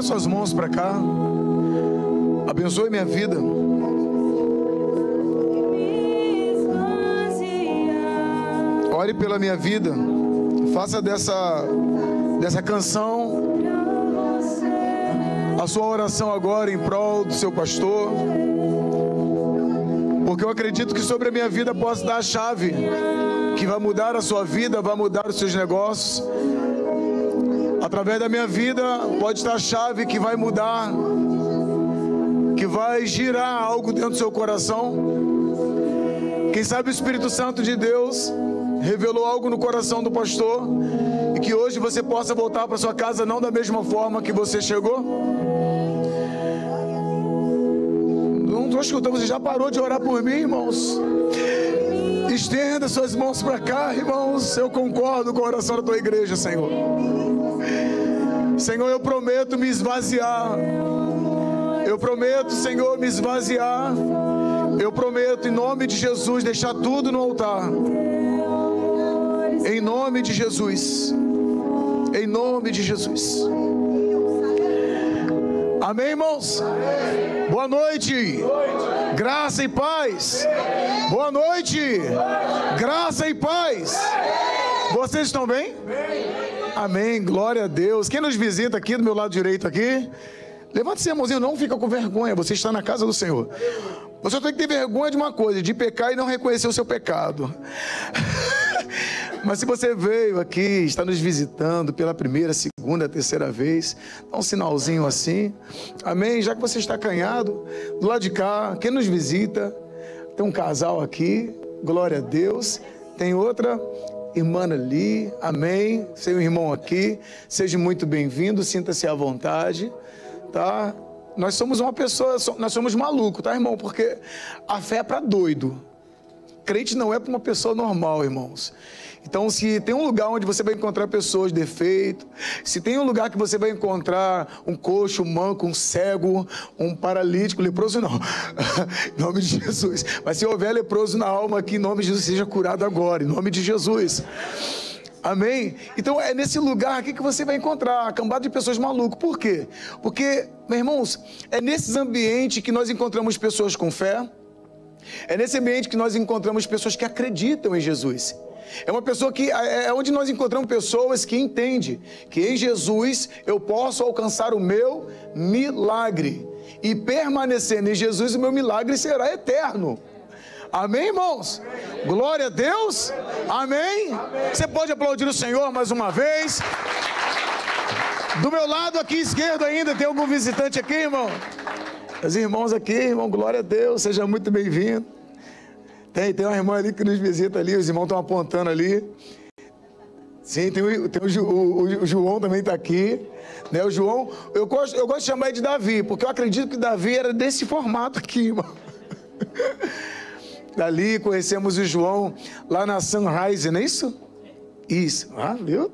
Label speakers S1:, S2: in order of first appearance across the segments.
S1: suas mãos para cá. Abençoe minha vida. Ore pela minha vida. Faça dessa canção a sua oração agora em prol do seu pastor. Porque eu acredito que sobre a minha vida posso dar a chave que vai mudar a sua vida, vai mudar os seus negócios. Através da minha vida pode estar a chave que vai mudar, que vai girar algo dentro do seu coração. Quem sabe o Espírito Santo de Deus revelou algo no coração do pastor e que hoje você possa voltar para sua casa não da mesma forma que você chegou. Não estou escutando, você já parou de orar por mim, irmãos? Estenda suas mãos para cá, irmãos. Eu concordo com a oração da tua igreja, Senhor. Senhor, eu prometo me esvaziar. Eu prometo, Senhor, me esvaziar. Eu prometo, em nome de Jesus, deixar tudo no altar. Em nome de Jesus. Em nome de Jesus. Amém, irmãos? Boa noite. Graça e paz. Boa noite. Graça e paz. Vocês estão bem? Amém. Glória a Deus. Quem nos visita aqui do meu lado direito aqui, levante seu mãozinho, não fica com vergonha. Você está na casa do Senhor. Você tem que ter vergonha de uma coisa, de pecar e não reconhecer o seu pecado. Mas se você veio aqui, está nos visitando pela primeira, segunda, terceira vez, dá um sinalzinho assim. Amém? Já que você está acanhado, do lado de cá, quem nos visita, tem um casal aqui, glória a Deus. Tem outra irmã ali, amém? Seu irmão aqui, seja muito bem-vindo, sinta-se à vontade, tá? Nós somos uma pessoa, nós somos malucos, tá, irmão? Porque a fé é para doido. Crente não é para uma pessoa normal, irmãos. Então, se tem um lugar onde você vai encontrar pessoas de defeito, se tem um lugar que você vai encontrar um coxo, um manco, um cego, um paralítico, leproso não, em nome de Jesus. Mas se houver leproso na alma aqui, em nome de Jesus, seja curado agora, em nome de Jesus. Amém? Então é nesse lugar aqui que você vai encontrar a cambada de pessoas malucas. Por quê? Porque, meus irmãos, é nesses ambientes que nós encontramos pessoas com fé. É nesse ambiente que nós encontramos pessoas que acreditam em Jesus. É uma pessoa que é onde nós encontramos pessoas que entendem que em Jesus eu posso alcançar o meu milagre. E permanecendo em Jesus, o meu milagre será eterno. Amém, irmãos? Glória a Deus. Amém? Você pode aplaudir o Senhor mais uma vez. Do meu lado aqui esquerdo ainda tem algum visitante aqui, irmão? Os irmãos aqui, irmão, glória a Deus, seja muito bem-vindo. Tem uma irmã ali que nos visita ali, os irmãos estão apontando ali. Sim, tem o João também está aqui. Né? O João, eu gosto de chamar ele de Davi, porque eu acredito que Davi era desse formato aqui, irmão. Dali conhecemos o João lá na Sunrise, não é isso? Isso, viu?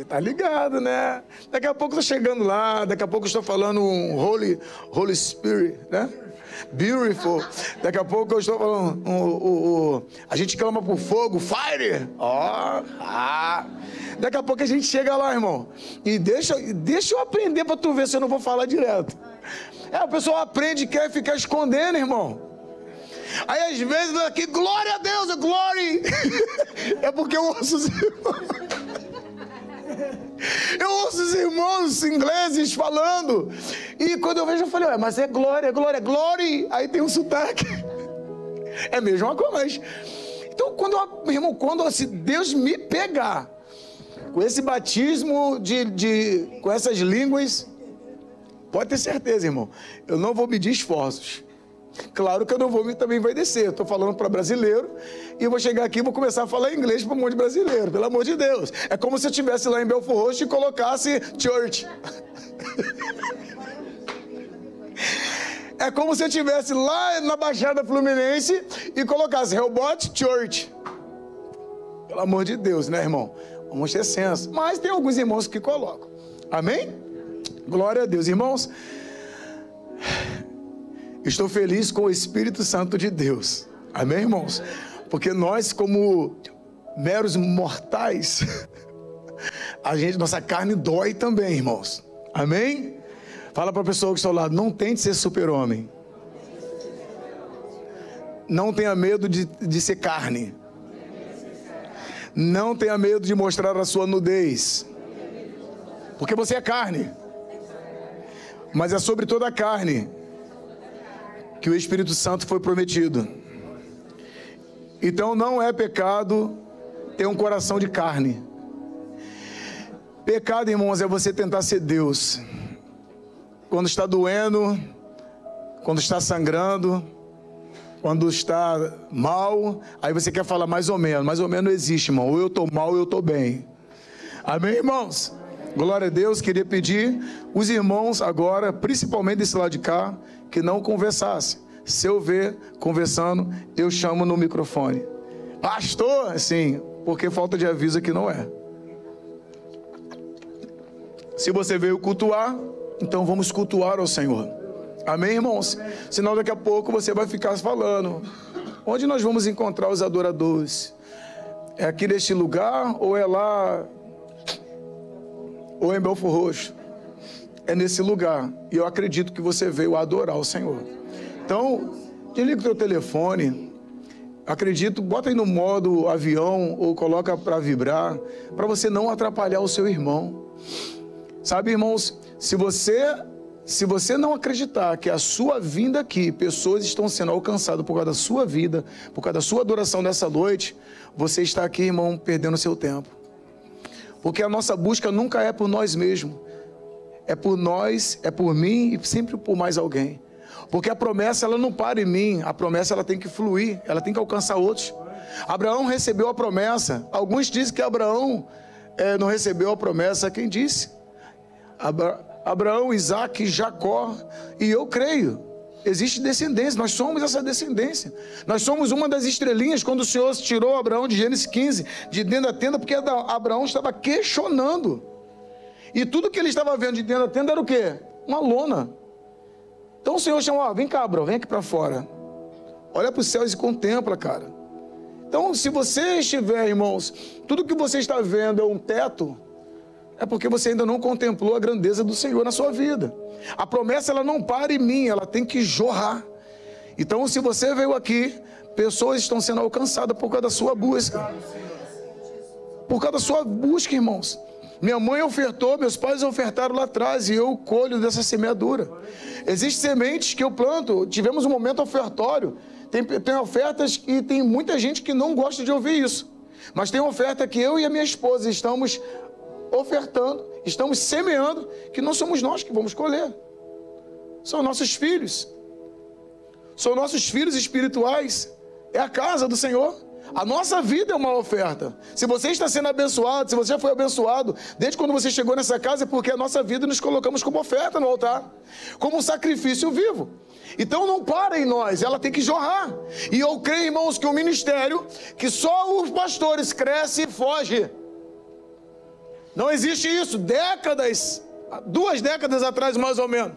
S1: Tá ligado, né? Daqui a pouco eu tô chegando lá, daqui a pouco eu estou falando um Holy Spirit, né? Beautiful. Daqui a pouco eu estou falando a gente clama por fogo, fire. Daqui a pouco a gente chega lá, irmão. E deixa eu aprender para tu ver se eu não vou falar direto. A pessoa aprende e quer ficar escondendo, irmão. Aí às vezes aqui, glória a Deus, glory. É porque eu ouço os irmãos. Eu ouço os irmãos ingleses falando. E quando eu vejo, eu falei, mas é glória, glória, glory. Aí tem um sotaque. É a mesma coisa. Então, quando se Deus me pegar com esse batismo com essas línguas, pode ter certeza, irmão, eu não vou medir esforços. Claro que eu não vou, também vai descer. Eu estou falando para brasileiro e eu vou chegar aqui e vou começar a falar inglês para um monte de brasileiro, pelo amor de Deus. É como se eu estivesse lá em Belfort Roxo e colocasse church. É como se eu estivesse lá na Baixada Fluminense e colocasse Rehoboth Church. Pelo amor de Deus, né, irmão? Vamos ter senso. Mas tem alguns irmãos que colocam. Amém? Glória a Deus, irmãos. Estou feliz com o Espírito Santo de Deus. Amém, irmãos? Porque nós, como meros mortais, nossa carne dói também, irmãos. Amém? Fala para a pessoa que está ao lado, não tente ser super-homem. Não tenha medo de ser carne. Não tenha medo de mostrar a sua nudez. Porque você é carne. Mas é sobre toda a carne que o Espírito Santo foi prometido. Então não é pecado ter um coração de carne. Pecado, irmãos, é você tentar ser Deus. Quando está doendo, quando está sangrando, quando está mal, aí você quer falar mais ou menos. Mais ou menos não existe, irmão. Ou eu estou mal ou eu estou bem. Amém, irmãos? Glória a Deus. Queria pedir os irmãos agora, principalmente desse lado de cá, que não conversassem. Se eu ver conversando, eu chamo no microfone. Pastor, sim, porque falta de aviso aqui não é. Se você veio cultuar, então vamos cultuar ao Senhor. Amém, irmãos? Senão daqui a pouco você vai ficar falando. Onde nós vamos encontrar os adoradores? É aqui neste lugar ou é lá? Ou é em Belfor Roxo? É nesse lugar. E eu acredito que você veio adorar o Senhor. Então, desliga o teu telefone. Acredito, bota aí no modo avião ou coloca para vibrar, para você não atrapalhar o seu irmão. Sabe, irmãos, se você não acreditar que a sua vinda aqui, pessoas estão sendo alcançadas por causa da sua vida, por causa da sua adoração dessa noite, você está aqui, irmão, perdendo seu tempo. Porque a nossa busca nunca é por nós mesmos. É por nós, é por mim e sempre por mais alguém. Porque a promessa, ela não para em mim. A promessa, ela tem que fluir. Ela tem que alcançar outros. Abraão recebeu a promessa. Alguns dizem que Abraão não recebeu a promessa. Quem disse? Abraão, Isaac, Jacó. E eu creio. Existe descendência. Nós somos essa descendência. Nós somos uma das estrelinhas. Quando o Senhor tirou Abraão de Gênesis 15, de dentro da tenda, porque Abraão estava questionando. E tudo que ele estava vendo de dentro da tenda era o quê? Uma lona. Então o Senhor chamou, vem cá, Abraão, vem aqui para fora. Olha para os céus e contempla, cara. Então, se você estiver, irmãos, tudo que você está vendo é um teto, é porque você ainda não contemplou a grandeza do Senhor na sua vida. A promessa, ela não para em mim, ela tem que jorrar. Então, se você veio aqui, pessoas estão sendo alcançadas por causa da sua busca. Por causa da sua busca, irmãos. Minha mãe ofertou, meus pais ofertaram lá atrás e eu colho dessa semeadura. Existem sementes que eu planto, tivemos um momento ofertório. Tem ofertas e tem muita gente que não gosta de ouvir isso. Mas tem oferta que eu e a minha esposa estamos ofertando, estamos semeando, que não somos nós que vamos colher. São nossos filhos. São nossos filhos espirituais. É a casa do Senhor. A nossa vida é uma oferta. Se você está sendo abençoado, se você já foi abençoado, desde quando você chegou nessa casa, é porque a nossa vida nos colocamos como oferta no altar, como um sacrifício vivo. Então não para em nós, ela tem que jorrar. E eu creio, irmãos, que o ministério, que só os pastores cresce e foge. Não existe isso. 2 décadas atrás, mais ou menos.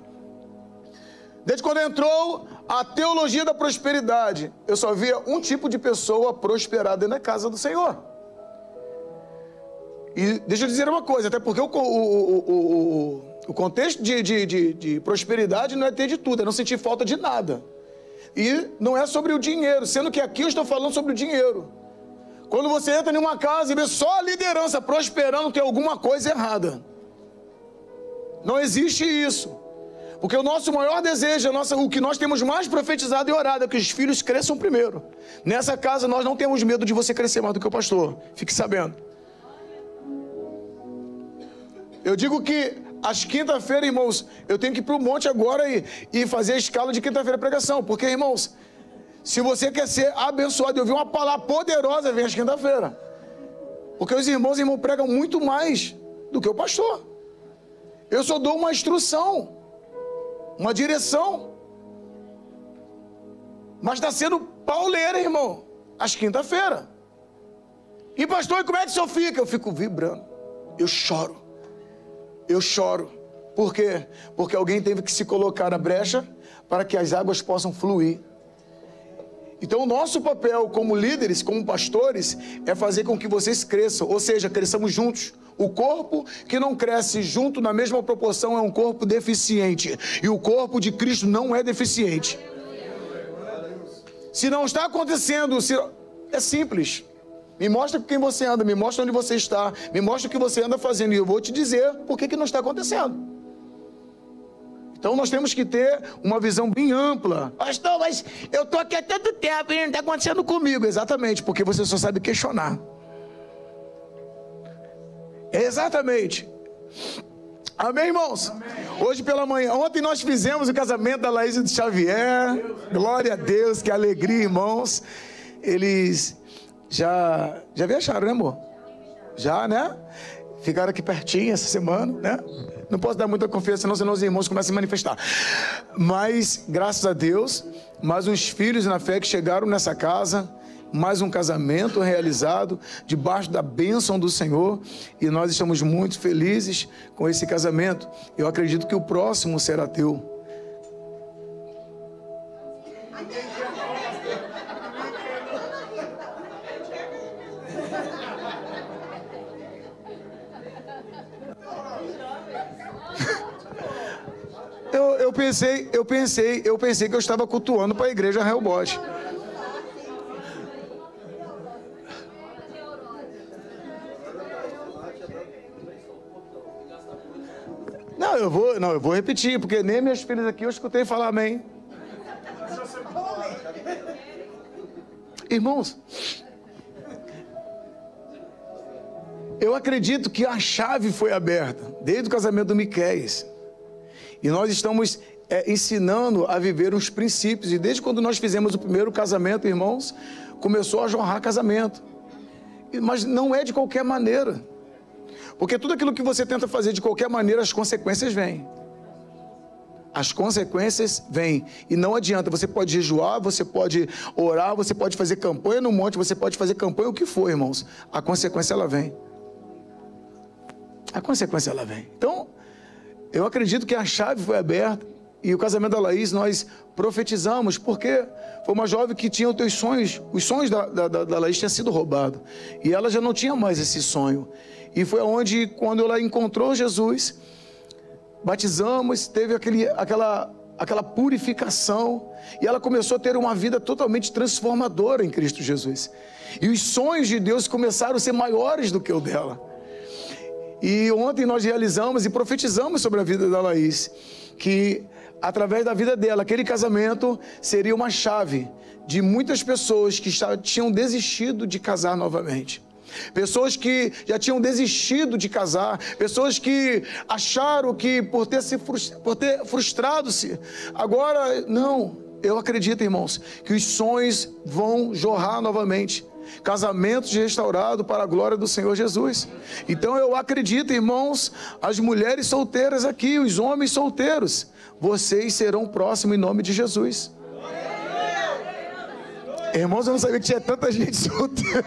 S1: Desde quando entrou a teologia da prosperidade, eu só via um tipo de pessoa prosperar dentro da casa do Senhor. E deixa eu dizer uma coisa, até porque o contexto de prosperidade não é ter de tudo, é não sentir falta de nada. E não é sobre o dinheiro, sendo que aqui eu estou falando sobre o dinheiro. Quando você entra em uma casa e vê só a liderança prosperando, tem alguma coisa errada. Não existe isso. Porque o nosso maior desejo, o que nós temos mais profetizado e orado é que os filhos cresçam primeiro. Nessa casa nós não temos medo de você crescer mais do que o pastor. Fique sabendo. Eu digo que às quinta-feira, irmãos, eu tenho que ir para o monte agora e fazer a escala de quinta-feira pregação. Porque, irmãos, se você quer ser abençoado e ouvir uma palavra poderosa, vem às quinta-feira. Porque os irmãos pregam muito mais do que o pastor. Eu só dou uma instrução, uma direção. Mas está sendo pauleira, irmão, às quinta-feira. E pastor, como é que o senhor fica? Eu fico vibrando. Eu choro. Por quê? Porque alguém teve que se colocar na brecha para que as águas possam fluir. Então, o nosso papel como líderes, como pastores, é fazer com que vocês cresçam, ou seja, cresçamos juntos. O corpo que não cresce junto na mesma proporção é um corpo deficiente. E o corpo de Cristo não é deficiente. Se não está acontecendo, é simples. Me mostra com quem você anda, me mostra onde você está, me mostra o que você anda fazendo e eu vou te dizer por que não está acontecendo. Então nós temos que ter uma visão bem ampla. Pastor, mas eu estou aqui há tanto tempo e não está acontecendo comigo. Exatamente, porque você só sabe questionar. Exatamente. Amém, irmãos? Amém. Hoje pela manhã, ontem nós fizemos o casamento da Laís e do Xavier. Glória a Deus, que alegria, irmãos. Eles já viajaram, né, amor? Já, né? Ficaram aqui pertinho essa semana, né? Não posso dar muita confiança, senão os irmãos começam a se manifestar. Mas, graças a Deus, mais uns filhos na fé que chegaram nessa casa, mais um casamento realizado, debaixo da bênção do Senhor, e nós estamos muito felizes com esse casamento. Eu acredito que o próximo será teu. Eu pensei que eu estava cultuando para a igreja Rehobote. Eu vou repetir, porque nem minhas filhas aqui eu escutei falar amém. Irmãos, eu acredito que a chave foi aberta desde o casamento do Miquéias. E nós estamos ensinando a viver uns princípios. E desde quando nós fizemos o primeiro casamento, irmãos, começou a jorrar casamento. Mas não é de qualquer maneira. Porque tudo aquilo que você tenta fazer de qualquer maneira, as consequências vêm. As consequências vêm. E não adianta. Você pode jejuar, você pode orar, você pode fazer campanha no monte, você pode fazer campanha o que for, irmãos. A consequência, ela vem. A consequência, ela vem. Então, eu acredito que a chave foi aberta. E o casamento da Laís, nós profetizamos, porque foi uma jovem que tinha os teus sonhos. Os sonhos da Laís tinham sido roubados. E ela já não tinha mais esse sonho. E foi onde, quando ela encontrou Jesus, batizamos, teve aquela purificação. E ela começou a ter uma vida totalmente transformadora em Cristo Jesus. E os sonhos de Deus começaram a ser maiores do que o dela. E ontem nós realizamos e profetizamos sobre a vida da Laís, que através da vida dela, aquele casamento seria uma chave de muitas pessoas que tinham desistido de casar novamente. Pessoas que já tinham desistido de casar, pessoas que acharam que por ter frustrado-se, agora não. Eu acredito, irmãos, que os sonhos vão jorrar novamente. Casamentos restaurados para a glória do Senhor Jesus. Então eu acredito, irmãos, as mulheres solteiras aqui, os homens solteiros, vocês serão próximos em nome de Jesus. Irmãos, eu não sabia que tinha tanta gente solteira.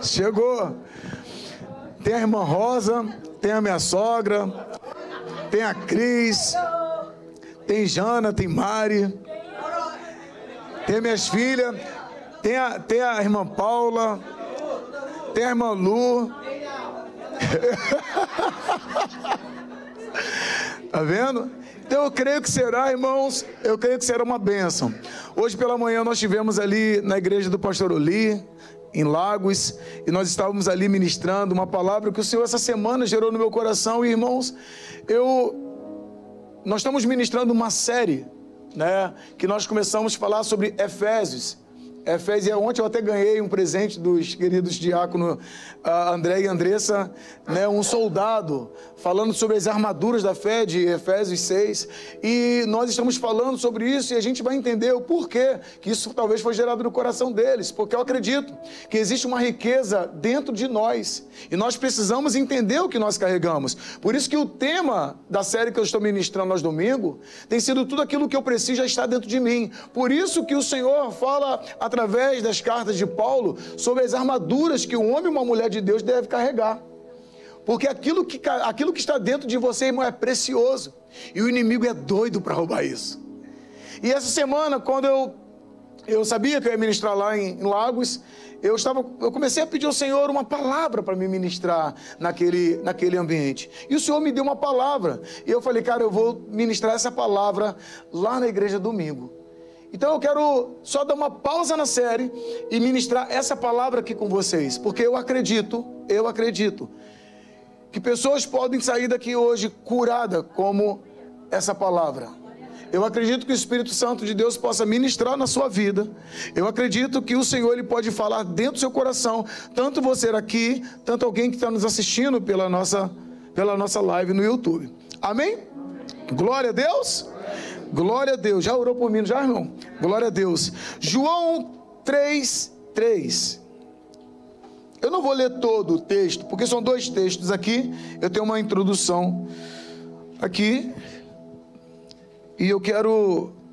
S1: Chegou. Tem a irmã Rosa, tem a minha sogra, tem a Cris, tem Jana, tem Mari, tem minhas filhas, tem a irmã Paula, tem a irmã Lu. Tá vendo? Então eu creio que será, irmãos, eu creio que será uma bênção. Hoje pela manhã nós estivemos ali na igreja do pastor Oli, em Lagos, e nós estávamos ali ministrando uma palavra que o Senhor essa semana gerou no meu coração. E irmãos, nós estamos ministrando uma série, né, que nós começamos a falar sobre Efésios. Efésios, e ontem eu até ganhei um presente dos queridos diáconos André e Andressa, né, um soldado, falando sobre as armaduras da fé de Efésios 6, e nós estamos falando sobre isso e a gente vai entender o porquê que isso talvez foi gerado no coração deles, porque eu acredito que existe uma riqueza dentro de nós e nós precisamos entender o que nós carregamos. Por isso que o tema da série que eu estou ministrando aos domingos tem sido tudo aquilo que eu preciso já está dentro de mim. Por isso que o Senhor fala através das cartas de Paulo sobre as armaduras que um homem e uma mulher de Deus deve carregar. Porque aquilo que está dentro de você, irmão, é precioso. E o inimigo é doido para roubar isso. E essa semana, quando eu sabia que eu ia ministrar lá em Lagos, eu comecei a pedir ao Senhor uma palavra para me ministrar naquele ambiente. E o Senhor me deu uma palavra. E eu falei, cara, eu vou ministrar essa palavra lá na igreja domingo. Então eu quero só dar uma pausa na série e ministrar essa palavra aqui com vocês. Porque eu acredito que pessoas podem sair daqui hoje curadas como essa palavra. Eu acredito que o Espírito Santo de Deus possa ministrar na sua vida. Eu acredito que o Senhor ele pode falar dentro do seu coração, tanto você aqui, tanto alguém que está nos assistindo pela nossa live no YouTube. Amém? Glória a Deus. Glória a Deus. Já orou por mim, já, irmão? Glória a Deus. João 3:3. Eu não vou ler todo o texto, porque são 2 textos aqui. Eu tenho uma introdução aqui. E eu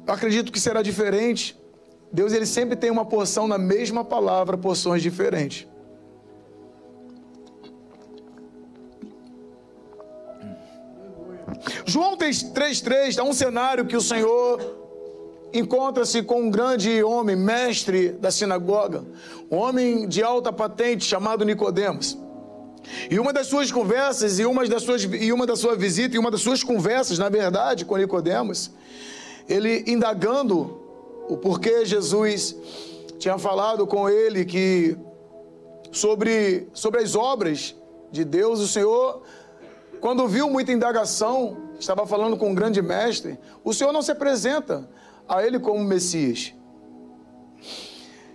S1: acredito que será diferente. Deus, ele sempre tem uma porção na mesma palavra, porções diferentes. João 3:3 dá um cenário que o Senhor encontra-se com um grande homem, mestre da sinagoga, um homem de alta patente chamado Nicodemos. E uma das suas conversas, uma das suas conversas, na verdade, com Nicodemos, ele indagando o porquê Jesus tinha falado com ele que sobre as obras de Deus, o Senhor, quando viu muita indagação, estava falando com um grande mestre, o Senhor não se apresenta a ele como Messias.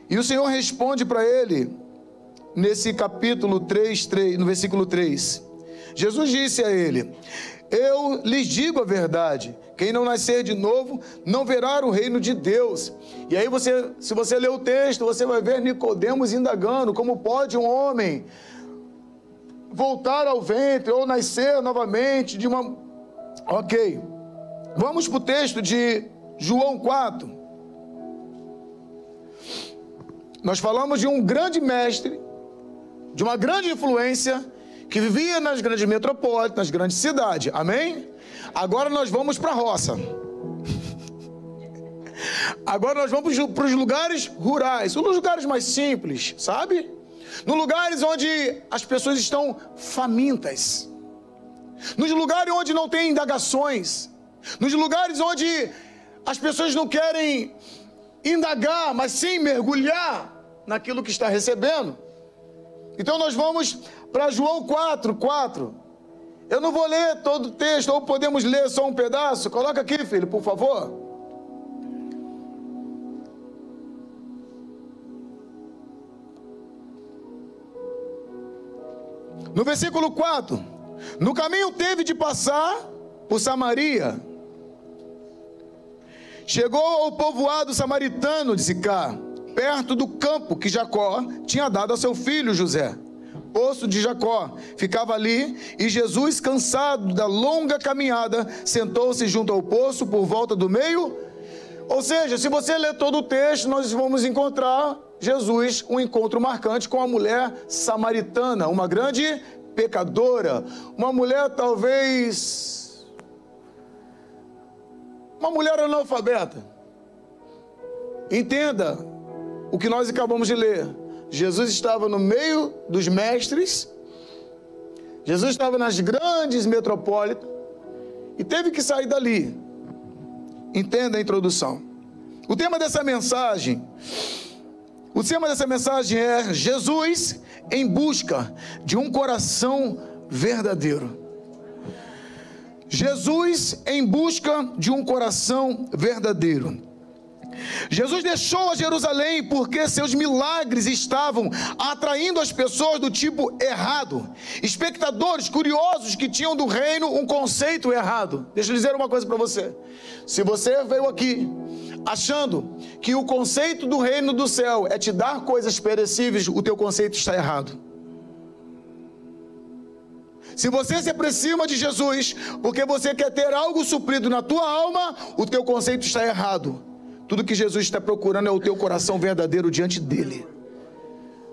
S1: E o Senhor responde para ele, nesse capítulo 3, no versículo 3, Jesus disse a ele: eu lhes digo a verdade, quem não nascer de novo não verá o reino de Deus. E aí se você ler o texto, você vai ver Nicodemos indagando, como pode um homem voltar ao ventre ou nascer novamente de uma... Ok, vamos para o texto de João 4. Nós falamos de um grande mestre, de uma grande influência, que vivia nas grandes metrópoles, nas grandes cidades, amém? Agora nós vamos para a roça. Agora nós vamos para os lugares rurais, os lugares mais simples, sabe? Nos lugares onde as pessoas estão famintas, nos lugares onde não tem indagações, nos lugares onde as pessoas não querem indagar, mas sim mergulhar naquilo que está recebendo. Então nós vamos para João 4:4. Eu não vou ler todo o texto, ou podemos ler só um pedaço. Coloca aqui, filho, por favor. No versículo 4: no caminho teve de passar por Samaria. Chegou ao povoado samaritano de Sicar, perto do campo que Jacó tinha dado a seu filho José. Poço de Jacó ficava ali, e Jesus, cansado da longa caminhada, sentou-se junto ao poço por volta do meio. Ou seja, se você ler todo o texto, nós vamos encontrar Jesus, um encontro marcante com a mulher samaritana, uma grande pecadora, uma mulher talvez... uma mulher analfabeta. Entenda o que nós acabamos de ler. Jesus estava no meio dos mestres, Jesus estava nas grandes metrópoles e teve que sair dali. Entenda a introdução. O tema dessa mensagem é Jesus em busca de um coração verdadeiro. Jesus em busca de um coração verdadeiro. Jesus deixou a Jerusalém porque seus milagres estavam atraindo as pessoas do tipo errado, espectadores curiosos que tinham do reino um conceito errado. Deixa eu dizer uma coisa para você: se você veio aqui achando que o conceito do reino do céu é te dar coisas perecíveis, o teu conceito está errado. Se você se aproxima de Jesus porque você quer ter algo suprido na tua alma, o teu conceito está errado. Tudo que Jesus está procurando é o teu coração verdadeiro diante dele.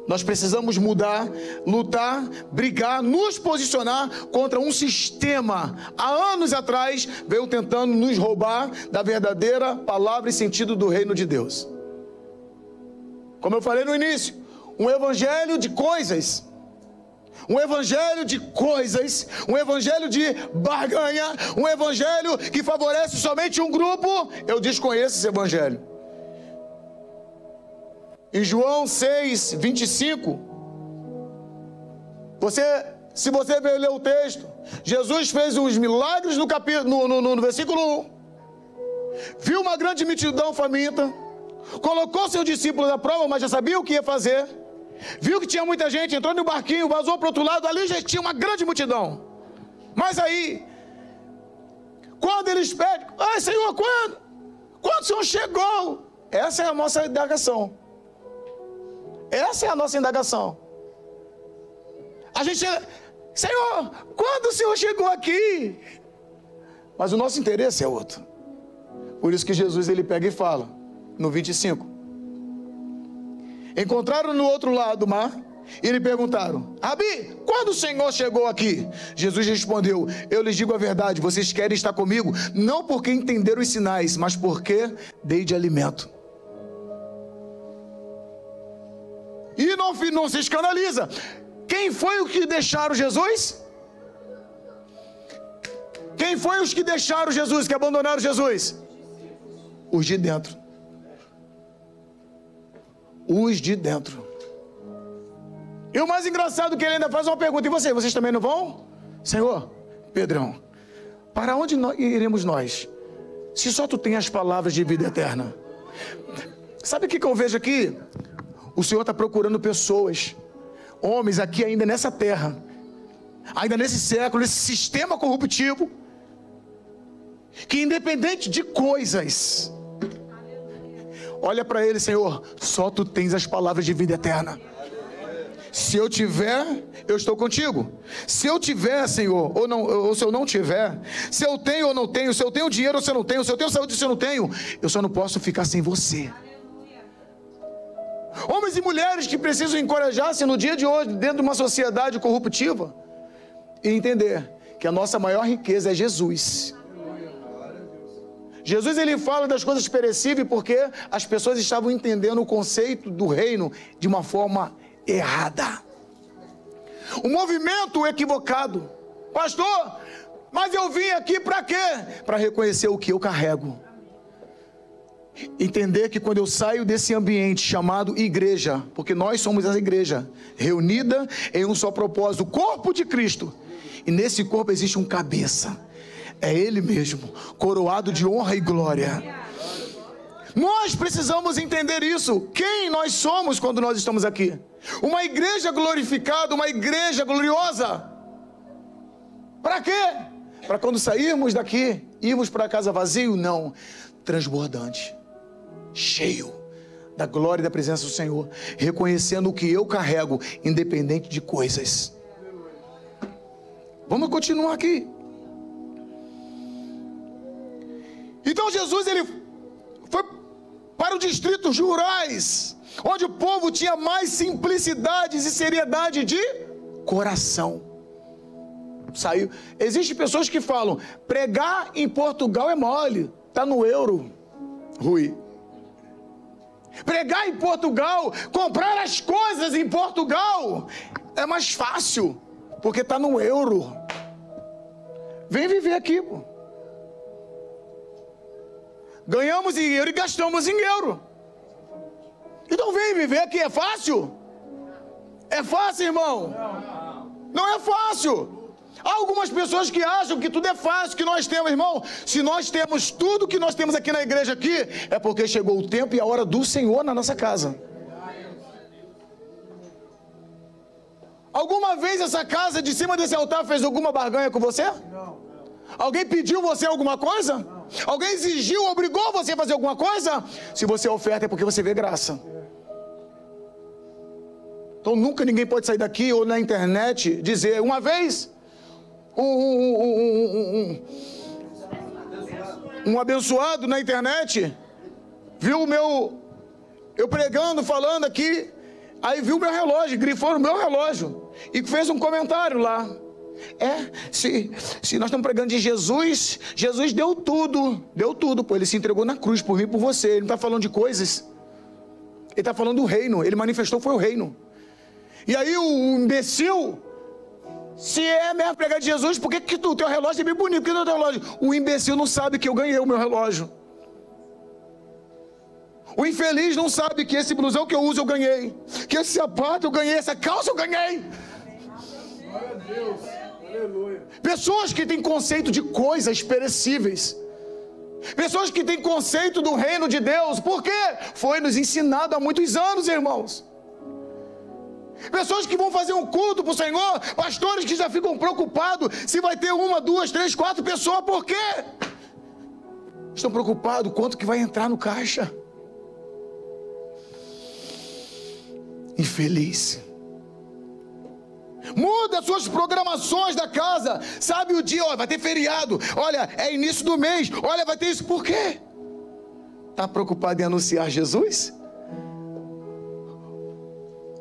S1: Nós precisamos mudar, lutar, brigar, nos posicionar contra um sistema, há anos atrás, veio tentando nos roubar da verdadeira palavra e sentido do reino de Deus. Como eu falei no início, um evangelho de coisas, um evangelho de coisas, um evangelho de barganha, um evangelho que favorece somente um grupo. Eu desconheço esse evangelho. Em João 6, 25, se você ler o texto, Jesus fez os milagres no versículo 1, viu uma grande multidão faminta, colocou seus discípulos à prova, mas já sabia o que ia fazer, viu que tinha muita gente, entrou no barquinho, vazou para o outro lado, ali já tinha uma grande multidão. Mas aí, quando eles pedem, ai Senhor, quando o Senhor chegou? Essa é a nossa indagação. Essa é a nossa indagação. A gente, Senhor, quando o Senhor chegou aqui? Mas o nosso interesse é outro. Por isso que Jesus ele pega e fala, no 25. Encontraram no outro lado do mar e lhe perguntaram, Rabi, quando o Senhor chegou aqui? Jesus respondeu, eu lhes digo a verdade, vocês querem estar comigo, não porque entenderam os sinais, mas porque dei de alimento. E não se escandaliza. Quem foi o que deixaram Jesus? Quem foi os que deixaram Jesus, que abandonaram Jesus? Os de dentro. Os de dentro. E o mais engraçado é que ele ainda faz uma pergunta. E vocês também não vão? Senhor, Pedrão, para onde iremos nós? Se só tu tem as palavras de vida eterna. Sabe o que eu vejo aqui? O Senhor está procurando pessoas, homens aqui ainda nessa terra, ainda nesse século, nesse sistema corruptivo, que independente de coisas, olha para ele, Senhor, só tu tens as palavras de vida eterna. Se eu tiver, eu estou contigo. Se eu tiver, Senhor, ou se eu não tiver, se eu tenho ou não tenho, se eu tenho dinheiro ou se eu não tenho, se eu tenho saúde ou se eu não tenho, eu só não posso ficar sem você. Homens e mulheres que precisam encorajar-se no dia de hoje, dentro de uma sociedade corruptiva, e entender que a nossa maior riqueza é Jesus. Jesus ele fala das coisas perecíveis porque as pessoas estavam entendendo o conceito do reino de uma forma errada. Um movimento equivocado. Pastor, mas eu vim aqui para quê? Para reconhecer o que eu carrego. Entender que quando eu saio desse ambiente chamado igreja, porque nós somos a igreja, reunida em um só propósito, o corpo de Cristo, e nesse corpo existe um cabeça, é Ele mesmo, coroado de honra e glória. Nós precisamos entender isso, quem nós somos quando nós estamos aqui. Uma igreja glorificada, uma igreja gloriosa. Para quê? Para quando sairmos daqui, irmos para casa vazio? Não, transbordante, cheio da glória e da presença do Senhor, reconhecendo o que eu carrego, independente de coisas. Vamos continuar aqui. Então Jesus ele foi para os distritos rurais, onde o povo tinha mais simplicidades e seriedade de coração. Saiu. Existem pessoas que falam, pregar em Portugal é mole, está no euro, Rui. Pregar em Portugal, comprar as coisas em Portugal é mais fácil, porque está no euro. Vem viver aqui, pô. Ganhamos em euro e gastamos em euro. Então vem viver aqui, é fácil? É fácil, irmão? Não é fácil. Há algumas pessoas que acham que tudo é fácil, que nós temos, irmão. Se nós temos tudo que nós temos aqui na igreja aqui, é porque chegou o tempo e a hora do Senhor na nossa casa. Alguma vez essa casa de cima desse altar fez alguma barganha com você? Não. Alguém pediu você alguma coisa? Não. Alguém exigiu, obrigou você a fazer alguma coisa? Se você oferta é porque você vê graça. Então nunca ninguém pode sair daqui ou na internet dizer, uma vez um abençoado na internet viu eu pregando, falando aqui, Aí viu meu relógio, grifou no meu relógio e fez um comentário lá. Se nós estamos pregando de Jesus, Jesus deu tudo, pô, ele se entregou na cruz por mim e por você. Ele não está falando de coisas, ele está falando do reino, ele manifestou, foi o reino. E aí o imbecil, se é mesmo pregar de Jesus, por que o teu relógio é bem bonito? Por que o teu relógio? O imbecil não sabe que eu ganhei o meu relógio. O infeliz não sabe que esse blusão que eu uso eu ganhei, que esse sapato eu ganhei, essa calça eu ganhei.
S2: Glória a Deus. Aleluia.
S1: Pessoas que têm conceito de coisas perecíveis, pessoas que têm conceito do reino de Deus, porque foi nos ensinado há muitos anos, irmãos. Pessoas que vão fazer um culto para o Senhor, pastores que já ficam preocupados se vai ter 1, 2, 3, 4 pessoas, por quê? Estão preocupados quanto que vai entrar no caixa. Infeliz. Muda suas programações da casa. Sabe o dia, vai ter feriado. Olha, é início do mês. Olha, vai ter isso. Por quê? Está preocupado em anunciar Jesus?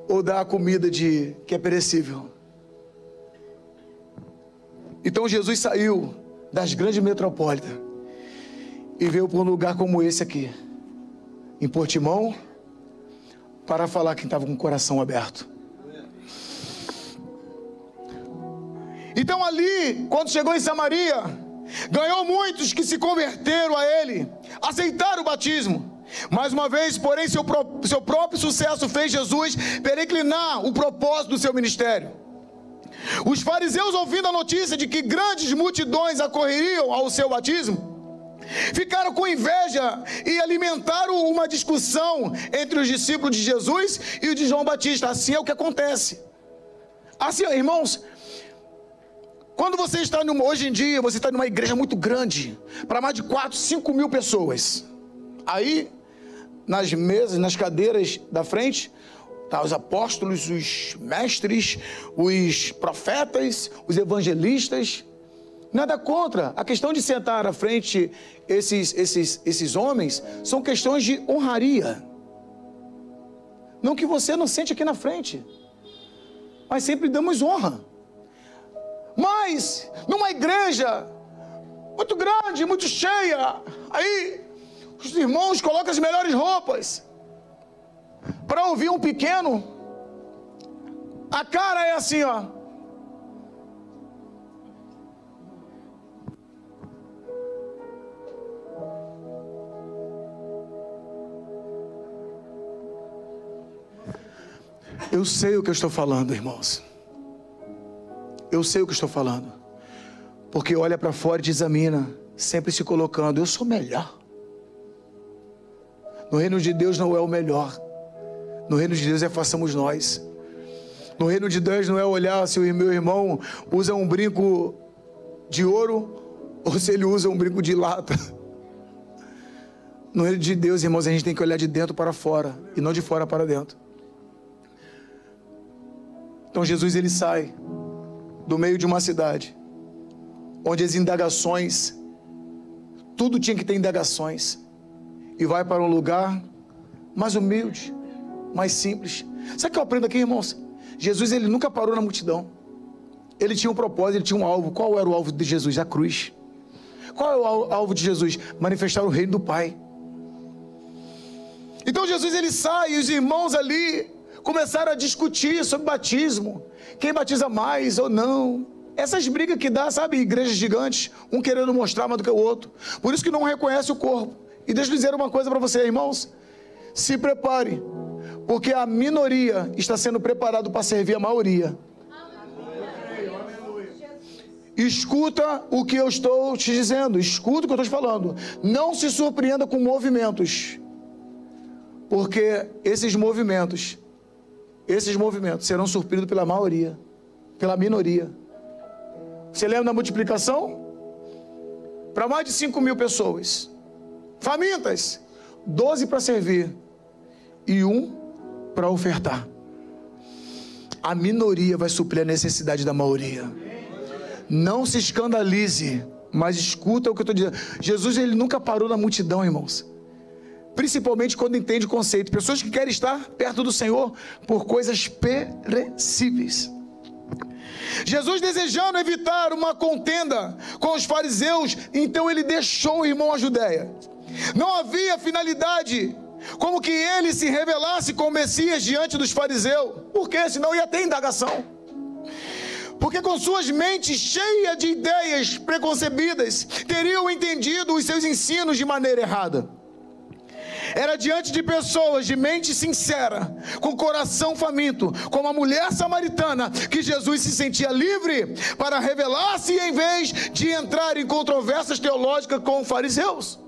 S1: Ou dar a comida que é perecível? Então Jesus saiu das grandes metrópoles e veio para um lugar como esse aqui, em Portimão, para falar quem estava com o coração aberto. Então ali, quando chegou em Samaria, ganhou muitos que se converteram a ele, aceitaram o batismo. Mais uma vez, porém, seu próprio sucesso fez Jesus peregrinar o propósito do seu ministério. Os fariseus, ouvindo a notícia de que grandes multidões acorreriam ao seu batismo, ficaram com inveja e alimentaram uma discussão entre os discípulos de Jesus e o de João Batista. Assim é o que acontece. Assim, irmãos, quando você está hoje em dia, você está numa igreja muito grande, para mais de 4, 5 mil pessoas. Aí, nas mesas, nas cadeiras da frente, tá os apóstolos, os mestres, os profetas, os evangelistas. Nada contra. A questão de sentar à frente esses homens são questões de honraria. Não que você não sente aqui na frente, mas sempre damos honra. Mas, numa igreja muito grande, muito cheia, aí os irmãos colocam as melhores roupas para ouvir um pequeno. A cara é assim, ó. Eu sei o que eu estou falando, irmãos. Eu sei o que estou falando, porque olha para fora e te examina, sempre se colocando, eu sou melhor. No reino de Deus não é o melhor. No reino de Deus façamos nós. No reino de Deus não é olhar se o meu irmão usa um brinco de ouro ou se ele usa um brinco de lata. No reino de Deus, irmãos, a gente tem que olhar de dentro para fora e não de fora para dentro. Então Jesus, ele sai do meio de uma cidade onde as indagações, tudo tinha que ter indagações, e vai para um lugar mais humilde, mais simples. Sabe o que eu aprendo aqui, irmãos? Jesus, ele nunca parou na multidão. Ele tinha um propósito, ele tinha um alvo. Qual era o alvo de Jesus? A cruz. Qual é o alvo de Jesus? Manifestar o reino do Pai. Então Jesus, ele sai e os irmãos ali começaram a discutir sobre batismo, quem batiza mais ou não. Essas brigas que dá, sabe, igrejas gigantes, um querendo mostrar mais do que o outro. Por isso que não reconhece o corpo. E deixa eu dizer uma coisa para você, irmãos. Se prepare, porque a minoria está sendo preparado para servir a maioria. Escuta o que eu estou te dizendo, escuta o que eu estou te falando. Não se surpreenda com movimentos, porque esses movimentos serão surpreendidos pela maioria, pela minoria. Você lembra da multiplicação? Para mais de 5 mil pessoas, famintas, 12 para servir e 1 para ofertar. A minoria vai suprir a necessidade da maioria. Não se escandalize, mas escuta o que eu estou dizendo. Jesus, ele nunca parou na multidão, irmãos. principalmente quando entende o conceito. Pessoas que querem estar perto do Senhor por coisas perecíveis. Jesus, desejando evitar uma contenda com os fariseus, então ele deixou o irmão à Judéia. Não havia finalidade como que ele se revelasse como Messias diante dos fariseus. Por quê? Senão ia ter indagação. Porque com suas mentes cheias de ideias preconcebidas, teriam entendido os seus ensinos de maneira errada. Era diante de pessoas de mente sincera, com coração faminto, como a mulher samaritana, que Jesus se sentia livre para revelar-se em vez de entrar em controvérsias teológicas com fariseus.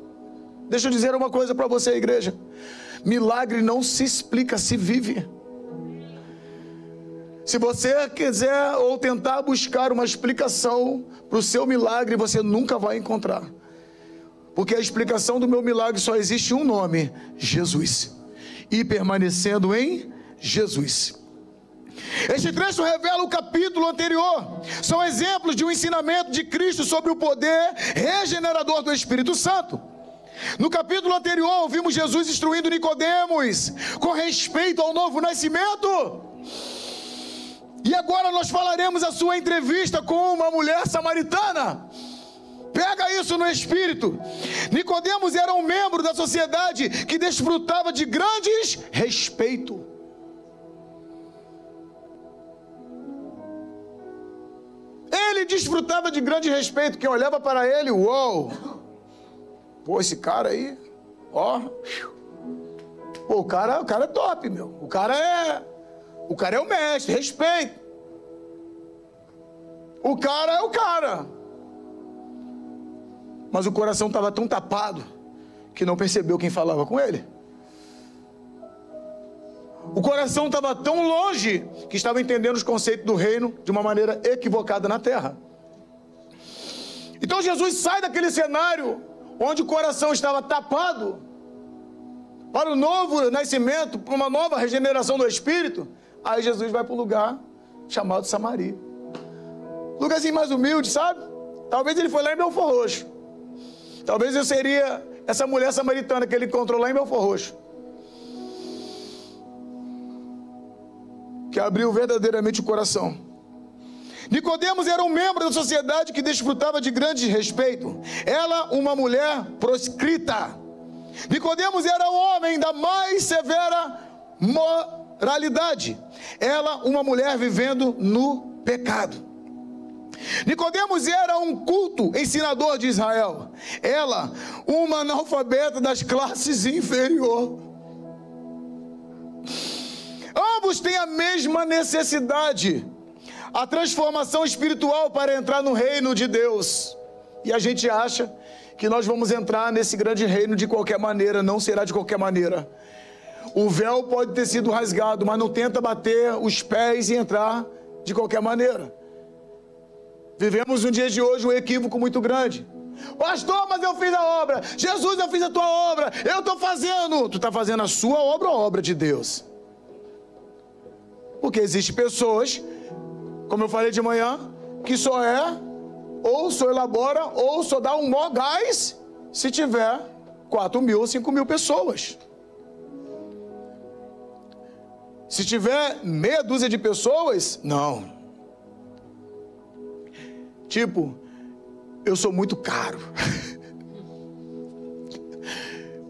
S1: Deixa eu dizer uma coisa para você, igreja. Milagre não se explica, se vive. Se você quiser ou tentar buscar uma explicação para o seu milagre, você nunca vai encontrar. Porque a explicação do meu milagre só existe um nome: Jesus. E permanecendo em Jesus. Este trecho revela o capítulo anterior. São exemplos de um ensinamento de Cristo sobre o poder regenerador do Espírito Santo. No capítulo anterior, ouvimos Jesus instruindo Nicodemos com respeito ao novo nascimento. E agora nós falaremos a sua entrevista com uma mulher samaritana. Pega isso no espírito. Nicodemos era um membro da sociedade que desfrutava de grandes respeito. Ele desfrutava de grande respeito. Quem olhava para ele, uou! Pô, esse cara aí, ó. Pô, o cara é top, meu. O cara é o mestre, respeito. O cara é o cara. Mas o coração estava tão tapado que não percebeu quem falava com ele. O coração estava tão longe que estava entendendo os conceitos do reino de uma maneira equivocada na terra. Então Jesus sai daquele cenário onde o coração estava tapado para o novo nascimento, para uma nova regeneração do Espírito. Aí Jesus vai para um lugar chamado Samaria. Lugarzinho mais humilde, sabe? Talvez ele foi lá em Belford Roxo. Talvez eu seria essa mulher samaritana que ele encontrou lá em Belford Roxo, que abriu verdadeiramente o coração. Nicodemos era um membro da sociedade que desfrutava de grande respeito. Ela, uma mulher proscrita. Nicodemos era um homem da mais severa moralidade. Ela, uma mulher vivendo no pecado. Nicodemos era um culto ensinador de Israel. Ela, uma analfabeta das classes inferior. Ambos têm a mesma necessidade, a transformação espiritual para entrar no reino de Deus. E a gente acha que nós vamos entrar nesse grande reino de qualquer maneira. Não será de qualquer maneira. O véu pode ter sido rasgado, mas não tenta bater os pés e entrar de qualquer maneira. Vivemos no dia de hoje um equívoco muito grande. Pastor, mas eu fiz a obra. Jesus, eu fiz a tua obra. Eu estou fazendo. Tu está fazendo a sua obra ou a obra de Deus? Porque existem pessoas, como eu falei de manhã, que só elabora ou só dá um maior gás se tiver 4.000 ou 5.000 pessoas. Se tiver meia dúzia de pessoas, não. Tipo, eu sou muito caro.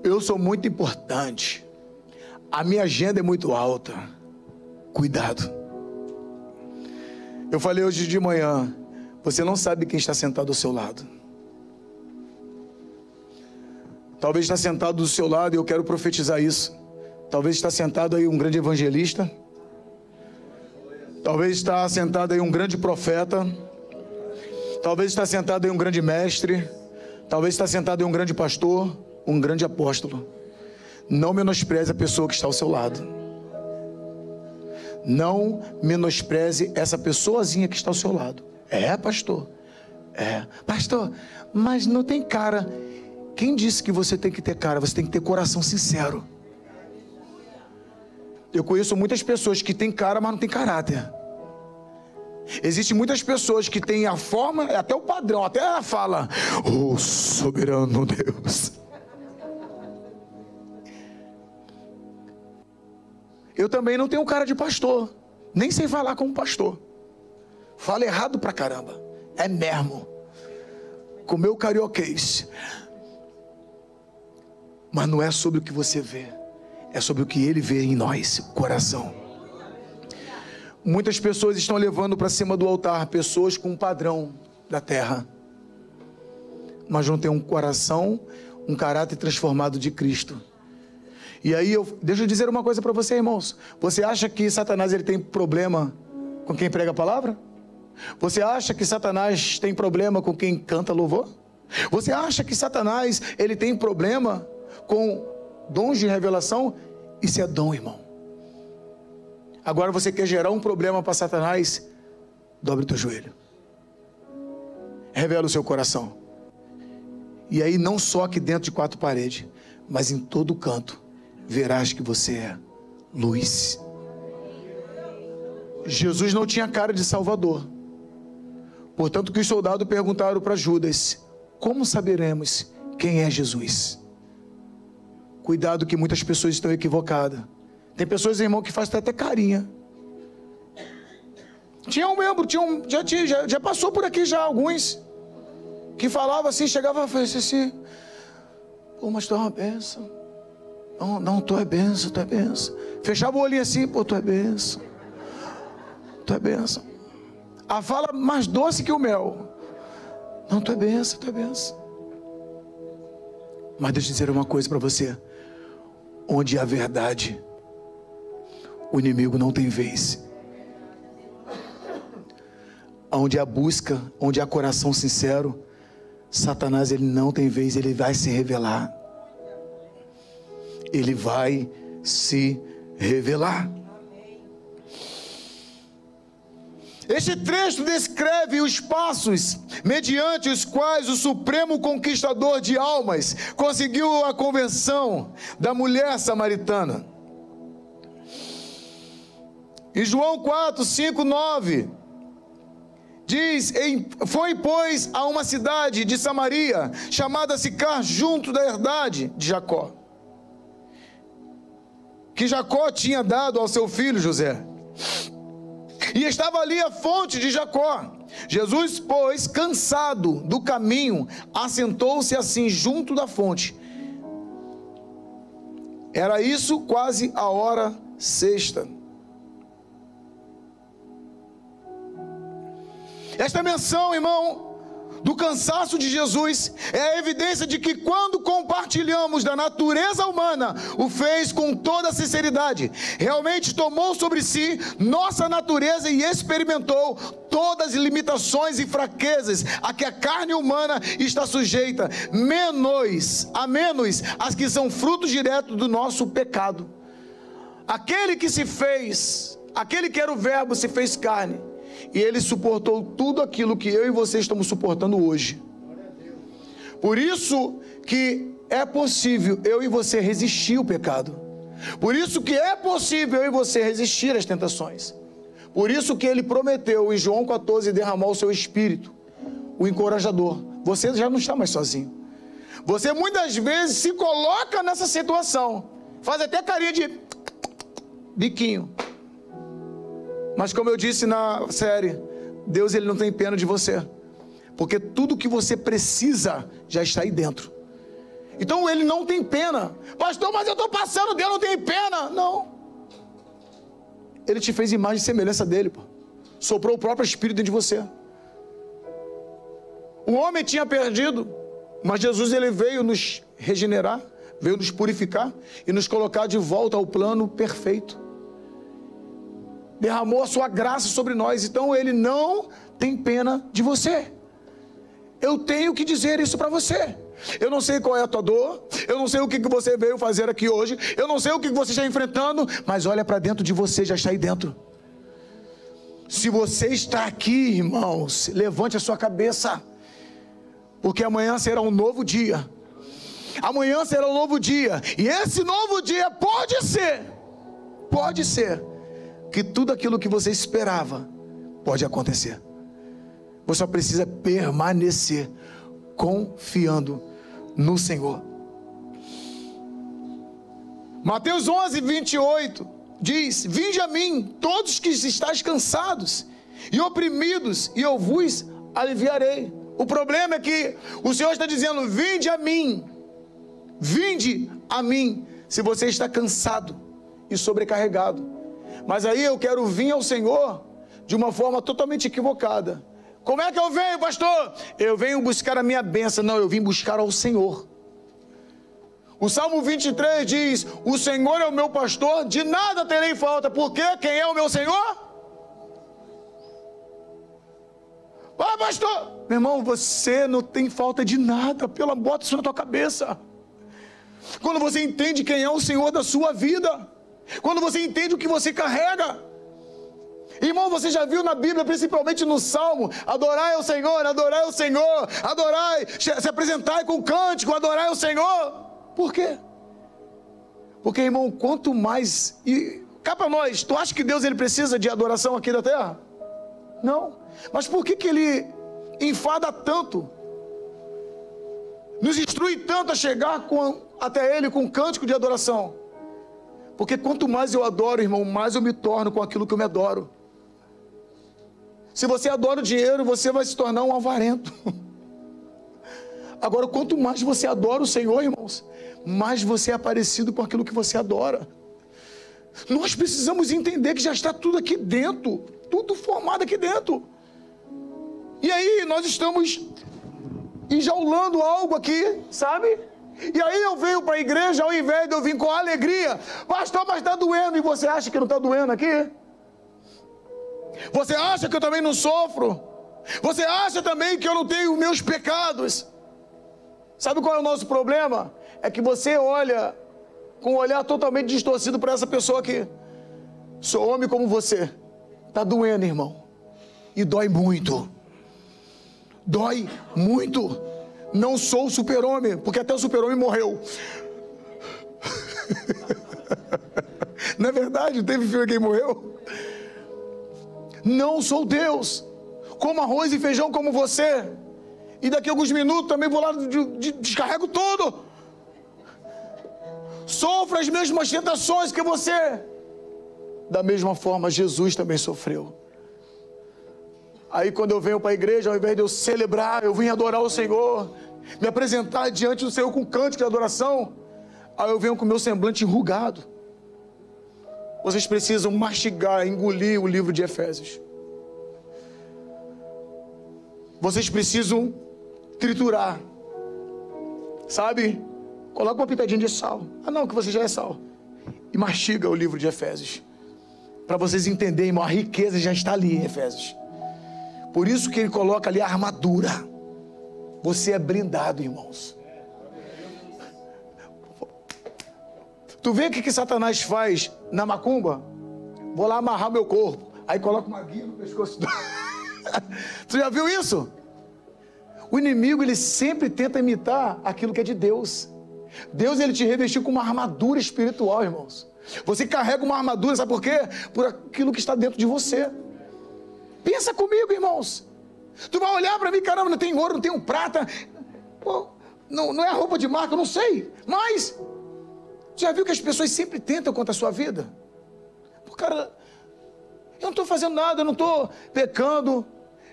S1: Eu sou muito importante. A minha agenda é muito alta. Cuidado. Eu falei hoje de manhã, você não sabe quem está sentado ao seu lado. Talvez está sentado do seu lado, e eu quero profetizar isso. Talvez está sentado aí um grande evangelista. Talvez está sentado aí um grande profeta. Talvez está sentado aí um grande mestre. Talvez está sentado aí um grande pastor, um grande apóstolo. Não menospreze a pessoa que está ao seu lado. Não menospreze essa pessoazinha que está ao seu lado. É, pastor. É, pastor, mas não tem cara. Quem disse que você tem que ter cara? Você tem que ter coração sincero. Eu conheço muitas pessoas que têm cara, mas não têm caráter. Existem muitas pessoas que têm a forma, até o padrão, até a fala: oh, soberano Deus. Eu também não tenho cara de pastor, nem sei falar como pastor. Falo errado pra caramba. É mesmo. Com meu carioquês. Mas não é sobre o que você vê, é sobre o que Ele vê em nós, o coração. Muitas pessoas estão levando para cima do altar pessoas com um padrão da terra, mas não tem um coração, um caráter transformado de Cristo. E aí, deixa eu dizer uma coisa para você, irmãos. Você acha que Satanás ele tem problema com quem prega a palavra? Você acha que Satanás tem problema com quem canta louvor? Você acha que Satanás ele tem problema com dons de revelação? Isso é dom, irmão. Agora você quer gerar um problema para Satanás? Dobre o teu joelho. Revela o seu coração. E aí não só aqui dentro de quatro paredes, mas em todo canto, verás que você é luz. Jesus não tinha cara de Salvador. Portanto que os soldados perguntaram para Judas: como saberemos quem é Jesus? Cuidado que muitas pessoas estão equivocadas. Tem pessoas, irmão, que fazem até carinha. Tinha um membro, já passou por aqui já alguns, que falava assim, chegava a fazer assim: pô, mas tu é uma bênção. Não, tu é bênção, tu é bênção. Fechava o olhinho assim: pô, tu é bênção. Tu é bênção. A fala mais doce que o mel. Não, tu é bênção, tu é bênção. Mas deixa eu dizer uma coisa para você. Onde há verdade, o inimigo não tem vez. Onde há busca, onde há coração sincero, Satanás ele não tem vez, ele vai se revelar. Ele vai se revelar. Este trecho descreve os passos mediante os quais o supremo conquistador de almas conseguiu a conversão da mulher samaritana. Em João 4, 5, 9, diz: foi, pois, a uma cidade de Samaria, chamada Sicar, junto da herdade de Jacó, que Jacó tinha dado ao seu filho José. E estava ali a fonte de Jacó. Jesus, pois, cansado do caminho, assentou-se assim junto da fonte. Era isso quase a hora sexta. Esta menção, irmão, do cansaço de Jesus é a evidência de que quando compartilhamos da natureza humana, o fez com toda sinceridade. Realmente tomou sobre si nossa natureza e experimentou todas as limitações e fraquezas a que a carne humana está sujeita, menos as que são frutos diretos do nosso pecado. Aquele que se fez, aquele que era o verbo se fez carne. E ele suportou tudo aquilo que eu e você estamos suportando hoje. Por isso que é possível eu e você resistir ao pecado. Por isso que é possível eu e você resistir às tentações. Por isso que ele prometeu em João 14 derramar o seu espírito, o encorajador. Você já não está mais sozinho. Você muitas vezes se coloca nessa situação, faz até carinha de biquinho. Mas como eu disse na série, Deus ele não tem pena de você, porque tudo que você precisa já está aí dentro. Então ele não tem pena. Pastor, mas eu estou passando, Deus não tem pena. Não. Ele te fez imagem e semelhança dele, pô. Soprou o próprio Espírito dentro de você. O homem tinha perdido, mas Jesus ele veio nos regenerar, veio nos purificar e nos colocar de volta ao plano perfeito. Derramou a sua graça sobre nós. Então ele não tem pena de você. Eu tenho que dizer isso para você. Eu não sei qual é a tua dor, eu não sei o que você veio fazer aqui hoje, eu não sei o que você está enfrentando, mas olha para dentro de você, já está aí dentro. Se você está aqui, irmãos, levante a sua cabeça, porque amanhã será um novo dia. Amanhã será um novo dia, e esse novo dia pode ser que tudo aquilo que você esperava pode acontecer. Você só precisa permanecer confiando no Senhor. Mateus 11, 28 diz: vinde a mim, todos que estáis cansados e oprimidos, e eu vos aliviarei. O problema é que o Senhor está dizendo: vinde a mim, se você está cansado e sobrecarregado. Mas aí eu quero vir ao Senhor de uma forma totalmente equivocada. Como é que eu venho, pastor? Eu venho buscar a minha bênção. Não, eu vim buscar ao Senhor. O Salmo 23 diz: o Senhor é o meu pastor, de nada terei falta. Por quê? Quem é o meu Senhor? Ah, pastor, meu irmão, você não tem falta de nada. Bota isso na tua cabeça. Quando você entende quem é o Senhor da sua vida, quando você entende o que você carrega. Irmão, você já viu na Bíblia, principalmente no Salmo: adorai ao Senhor, adorai ao Senhor, adorai, se apresentai com cântico, adorai ao Senhor. Por quê? Porque, irmão, quanto mais... E cá para nós, tu acha que Deus ele precisa de adoração aqui da terra? Não. Mas por que ele enfada tanto? Nos instrui tanto a chegar até ele com cântico de adoração? Porque quanto mais eu adoro, irmão, mais eu me torno com aquilo que eu me adoro. Se você adora o dinheiro, você vai se tornar um avarento. Agora, quanto mais você adora o Senhor, irmãos, mais você é parecido com aquilo que você adora. Nós precisamos entender que já está tudo aqui dentro, tudo formado aqui dentro. E aí nós estamos enjaulando algo aqui, sabe? E aí eu venho para a igreja, ao invés de eu vir com alegria: pastor, mas está doendo. E você acha que não está doendo aqui? Você acha que eu também não sofro? Você acha também que eu não tenho meus pecados? Sabe qual é o nosso problema? É que você olha com um olhar totalmente distorcido para essa pessoa aqui. Sou homem como você. Está doendo, irmão. E dói muito. Dói muito. Não sou super-homem, porque até o super-homem morreu. Não é verdade? Teve filme que morreu? Não sou Deus. Como arroz e feijão como você. E daqui a alguns minutos também vou lá, descarrego tudo. Sofro as mesmas tentações que você. Da mesma forma, Jesus também sofreu. Aí quando eu venho para a igreja, ao invés de eu celebrar, eu vim adorar o Senhor, me apresentar diante do Senhor com cântico de adoração, aí eu venho com o meu semblante enrugado. Vocês precisam mastigar, engolir o livro de Efésios. Vocês precisam triturar, sabe? Coloca uma pitadinha de sal. Ah não, que você já é sal. E mastiga o livro de Efésios, para vocês entenderem, irmão, a riqueza já está ali em Efésios. Por isso que ele coloca ali a armadura. Você é blindado, irmãos. Tu vê o que Satanás faz na macumba? Vou lá amarrar meu corpo. Aí coloca uma guia no pescoço. Tu já viu isso? O inimigo, ele sempre tenta imitar aquilo que é de Deus. Deus, ele te revestiu com uma armadura espiritual, irmãos. Você carrega uma armadura, sabe por quê? Por aquilo que está dentro de você. Pensa comigo, irmãos. Tu vai olhar para mim: caramba, não tem ouro, não tem prata. Pô, não é roupa de marca, eu não sei. Mas, já viu que as pessoas sempre tentam contra a sua vida? Pô, cara, eu não estou fazendo nada, eu não estou pecando.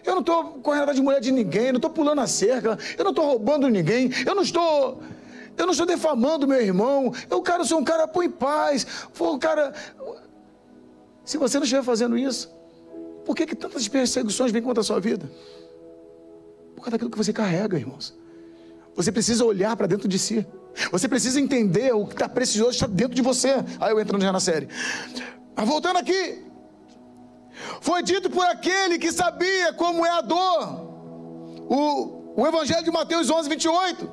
S1: Eu não estou correndo atrás de mulher de ninguém, eu não estou pulando a cerca, eu não estou roubando ninguém, eu não estou defamando meu irmão. Eu sou um cara, pô, em paz. Pô, cara, se você não estiver fazendo isso, por que tantas perseguições vêm contra a sua vida? Por causa daquilo que você carrega, irmãos. Você precisa olhar para dentro de si. Você precisa entender o que está precioso, está dentro de você. Aí eu entrando já na série. Mas voltando aqui. Foi dito por aquele que sabia como é a dor. O Evangelho de Mateus 11, 28.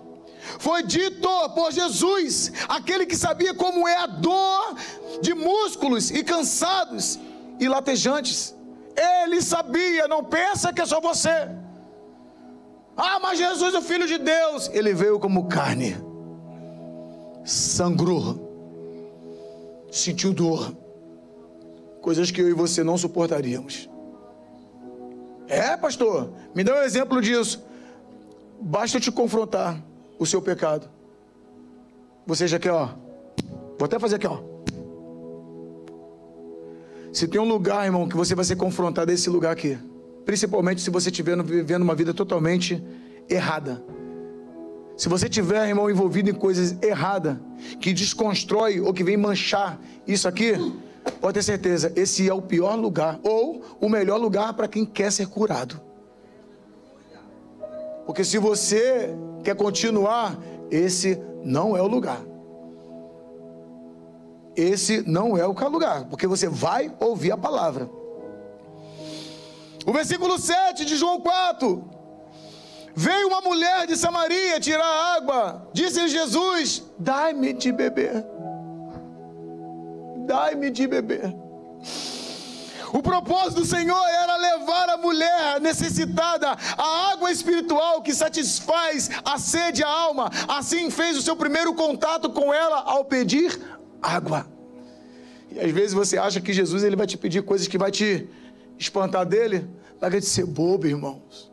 S1: Foi dito por Jesus, aquele que sabia como é a dor de músculos e cansados e latejantes. Ele sabia, não pensa que é só você. Ah, mas Jesus, o Filho de Deus, ele veio como carne, sangrou, sentiu dor, coisas que eu e você não suportaríamos. É, pastor, me dá um exemplo disso. Basta eu te confrontar o seu pecado. Você já quer, ó, vou até fazer aqui, ó. Se tem um lugar, irmão, que você vai ser confrontado, é esse lugar aqui. Principalmente se você estiver vivendo uma vida totalmente errada. Se você estiver, irmão, envolvido em coisas erradas, que desconstrói ou que vem manchar isso aqui, pode ter certeza, esse é o pior lugar, ou o melhor lugar para quem quer ser curado. Porque se você quer continuar, esse não é o lugar. Esse não é o lugar, porque você vai ouvir a palavra. O versículo 7 de João 4. Veio uma mulher de Samaria tirar água. Disse-lhe Jesus: dai-me de beber. Dai-me de beber. O propósito do Senhor era levar a mulher necessitada a água espiritual que satisfaz a sede, a alma. Assim fez o seu primeiro contato com ela ao pedir água. E às vezes você acha que Jesus ele vai te pedir coisas que vai te espantar dele. Larga de ser bobo, irmãos.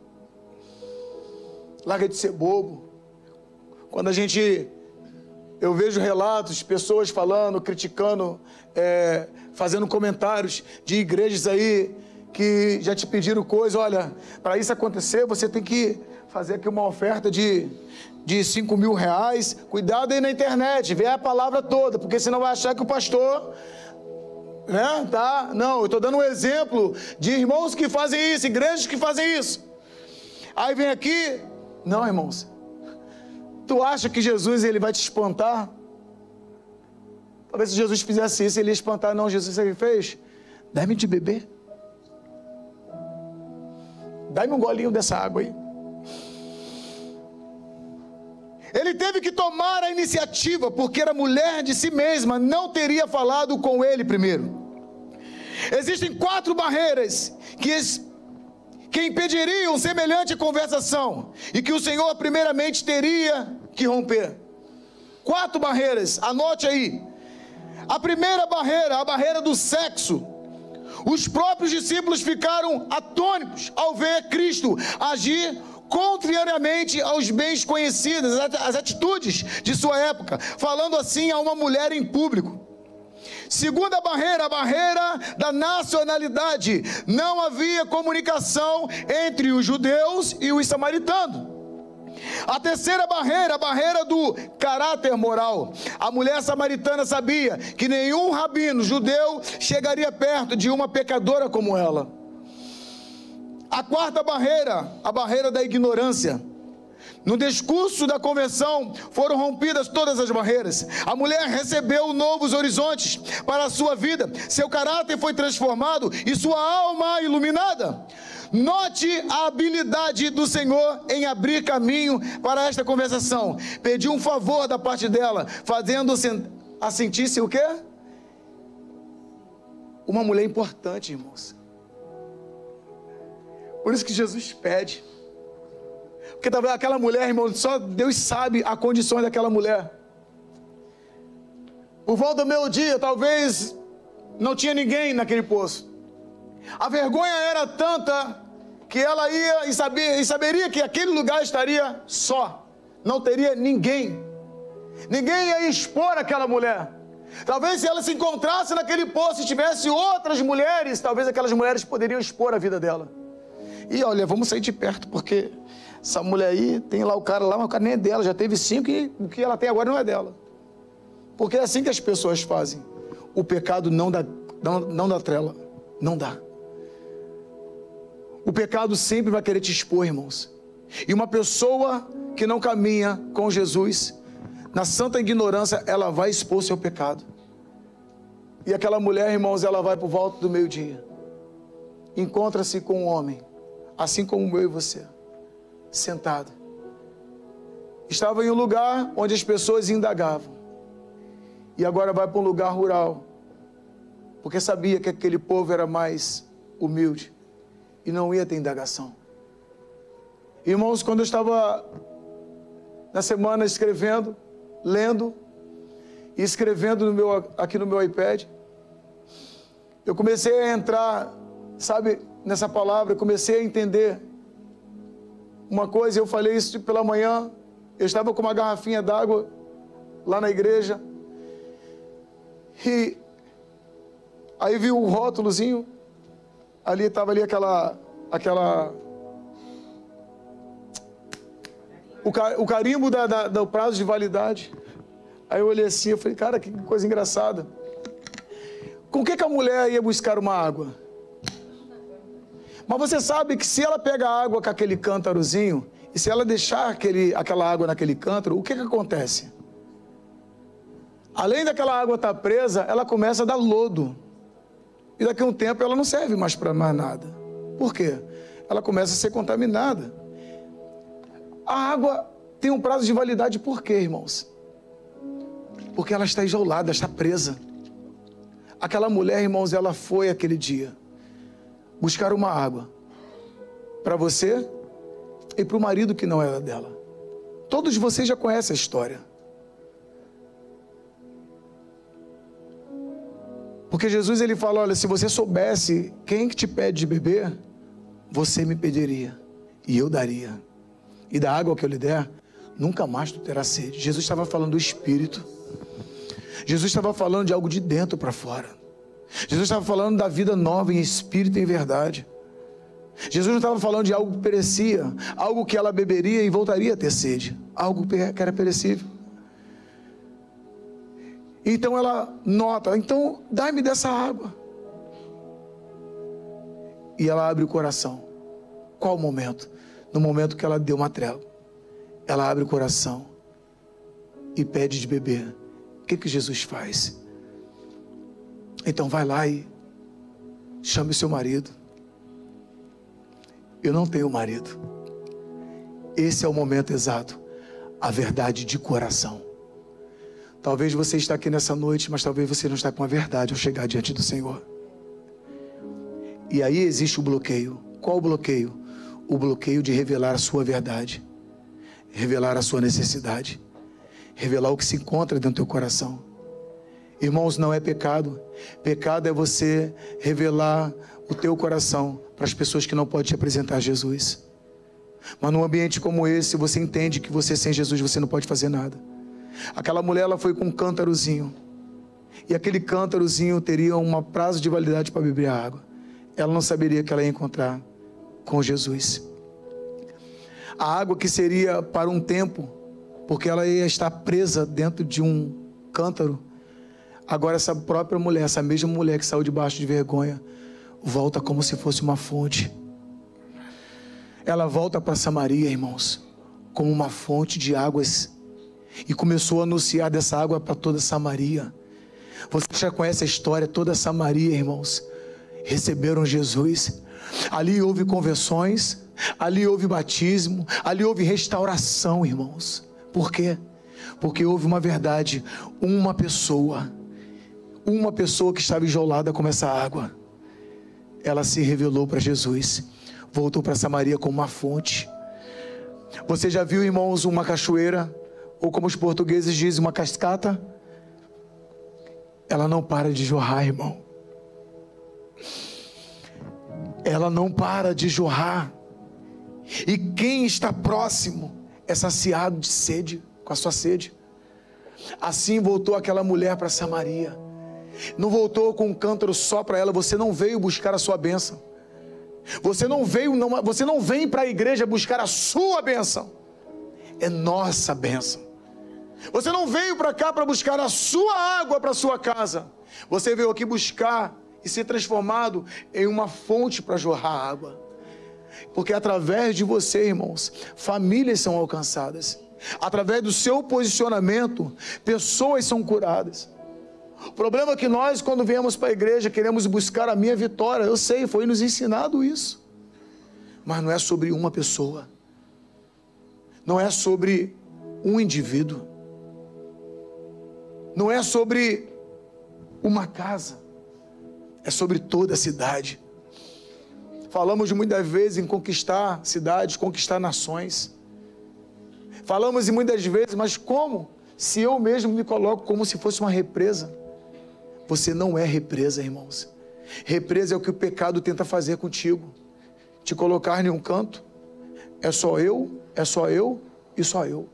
S1: Larga de ser bobo. Quando eu vejo relatos, pessoas falando, criticando, fazendo comentários de igrejas aí que já te pediram coisa. Olha, para isso acontecer, você tem que fazer aqui uma oferta de 5 mil reais. Cuidado aí na internet, vê a palavra toda, porque senão vai achar que o pastor... Tá? Não, eu estou dando um exemplo de irmãos que fazem isso, igrejas que fazem isso. Aí vem aqui... Não, irmãos. Tu acha que Jesus ele vai te espantar? Talvez se Jesus fizesse isso, ele ia espantar. Não, Jesus ele fez. Dá-me de beber. Dá-me um golinho dessa água aí. Ele teve que tomar a iniciativa, porque era mulher de si mesma, não teria falado com ele primeiro. Existem 4 barreiras que impediriam semelhante conversação e que o Senhor primeiramente teria que romper. 4 barreiras, anote aí. A primeira barreira, a barreira do sexo. Os próprios discípulos ficaram atônitos ao ver Cristo agir contrariamente aos bens conhecidos, às atitudes de sua época, falando assim a uma mulher em público. Segunda barreira, a barreira da nacionalidade. Não havia comunicação entre os judeus e os samaritanos. A terceira barreira, a barreira do caráter moral. A mulher samaritana sabia que nenhum rabino judeu chegaria perto de uma pecadora como ela. A quarta barreira, a barreira da ignorância. No discurso da conversão foram rompidas todas as barreiras. A mulher recebeu novos horizontes para a sua vida. Seu caráter foi transformado e sua alma iluminada. Note a habilidade do Senhor em abrir caminho para esta conversação. Pediu um favor da parte dela, fazendo-a sentir-se o quê? Uma mulher importante, irmãos. Por isso que Jesus pede. Porque talvez aquela mulher, irmão, só Deus sabe a condição daquela mulher. Por volta do meio-dia, talvez não tinha ninguém naquele poço. A vergonha era tanta que ela ia e saberia que aquele lugar estaria só. Não teria ninguém. Ninguém ia expor aquela mulher. Talvez se ela se encontrasse naquele poço e tivesse outras mulheres, talvez aquelas mulheres poderiam expor a vida dela. E olha, vamos sair de perto, porque essa mulher aí, tem lá o cara lá, mas o cara nem é dela, já teve 5 e o que ela tem agora não é dela. Porque é assim que as pessoas fazem. O pecado não dá trela, não dá. O pecado sempre vai querer te expor, irmãos. E uma pessoa que não caminha com Jesus, na santa ignorância, ela vai expor seu pecado. E aquela mulher, irmãos, ela vai por volta do meio-dia. Encontra-se com um homem, assim como eu e você, sentado. Estava em um lugar onde as pessoas indagavam. E agora vai para um lugar rural, porque sabia que aquele povo era mais humilde e não ia ter indagação. Irmãos, quando eu estava na semana escrevendo, lendo e escrevendo aqui no meu iPad, eu comecei a entrar, sabe, nessa palavra, eu comecei a entender uma coisa. Eu falei isso pela manhã, eu estava com uma garrafinha d'água lá na igreja, e Aí viu o rótulozinho, ali estava ali o carimbo do prazo de validade. Aí eu olhei assim, eu falei, cara, que coisa engraçada. Com que a mulher ia buscar uma água? Mas você sabe que se ela pega a água com aquele cântarozinho, e se ela deixar aquela água naquele cântaro, o que acontece? Além daquela água estar presa, ela começa a dar lodo. E daqui a um tempo ela não serve mais para mais nada. Por quê? Ela começa a ser contaminada. A água tem um prazo de validade por quê, irmãos? Porque ela está enjaulada, está presa. Aquela mulher, irmãos, ela foi aquele dia buscar uma água para você e para o marido que não era dela. Todos vocês já conhecem a história. Porque Jesus, ele fala, olha, se você soubesse quem que te pede de beber, você me pediria e eu daria. E da água que eu lhe der, nunca mais tu terás sede. Jesus estava falando do Espírito. Jesus estava falando de algo de dentro para fora. Jesus estava falando da vida nova em Espírito e em verdade. Jesus não estava falando de algo que perecia, algo que ela beberia e voltaria a ter sede. Algo que era perecível. Então ela nota, então dá-me dessa água. E ela abre o coração. Qual o momento? No momento que ela deu uma trela. Ela abre o coração e pede de beber. O que Jesus faz? Então vai lá e chame o seu marido. Eu não tenho marido. Esse é o momento exato. A verdade de coração. Talvez você está aqui nessa noite, mas talvez você não está com a verdade ao chegar diante do Senhor. E aí existe o bloqueio. Qual o bloqueio? O bloqueio de revelar a sua verdade. Revelar a sua necessidade. Revelar o que se encontra dentro do teu coração. Irmãos, não é pecado. Pecado é você revelar o teu coração para as pessoas que não podem te apresentar Jesus. Mas num ambiente como esse, você entende que você sem Jesus, você não pode fazer nada. Aquela mulher, ela foi com um cântarozinho. E aquele cântarozinho teria um prazo de validade para beber a água. Ela não saberia que ela ia encontrar com Jesus. A água que seria para um tempo, porque ela ia estar presa dentro de um cântaro. Agora essa própria mulher, essa mesma mulher que saiu debaixo de vergonha, volta como se fosse uma fonte. Ela volta para Samaria, irmãos, como uma fonte de águas. E começou a anunciar dessa água para toda Samaria. Você já conhece a história, toda Samaria, irmãos, receberam Jesus. Ali houve conversões, ali houve batismo, ali houve restauração, irmãos. Por quê? Porque houve uma verdade, uma pessoa que estava enjaulada como essa água, ela se revelou para Jesus, voltou para Samaria como uma fonte. Você já viu, irmãos, uma cachoeira, ou como os portugueses dizem, uma cascata? Ela não para de jorrar, irmão. Ela não para de jorrar. E quem está próximo é saciado de sede, com a sua sede. Assim voltou aquela mulher para Samaria. Não voltou com um cântaro só para ela. Você não veio buscar a sua bênção. Você não vem para a igreja buscar a sua bênção. É nossa bênção. Você não veio para cá para buscar a sua água para a sua casa. Você veio aqui buscar e ser transformado em uma fonte para jorrar água. Porque através de você, irmãos, famílias são alcançadas. Através do seu posicionamento, pessoas são curadas. O problema é que nós, quando viemos para a igreja, queremos buscar a minha vitória. Eu sei, foi nos ensinado isso. Mas não é sobre uma pessoa. Não é sobre um indivíduo. Não é sobre uma casa. É sobre toda a cidade. Falamos muitas vezes em conquistar cidades, conquistar nações. Falamos muitas vezes, mas como? Se eu mesmo me coloco como se fosse uma represa. Você não é represa, irmãos. Represa é o que o pecado tenta fazer contigo. Te colocar em um canto. É só eu e só eu.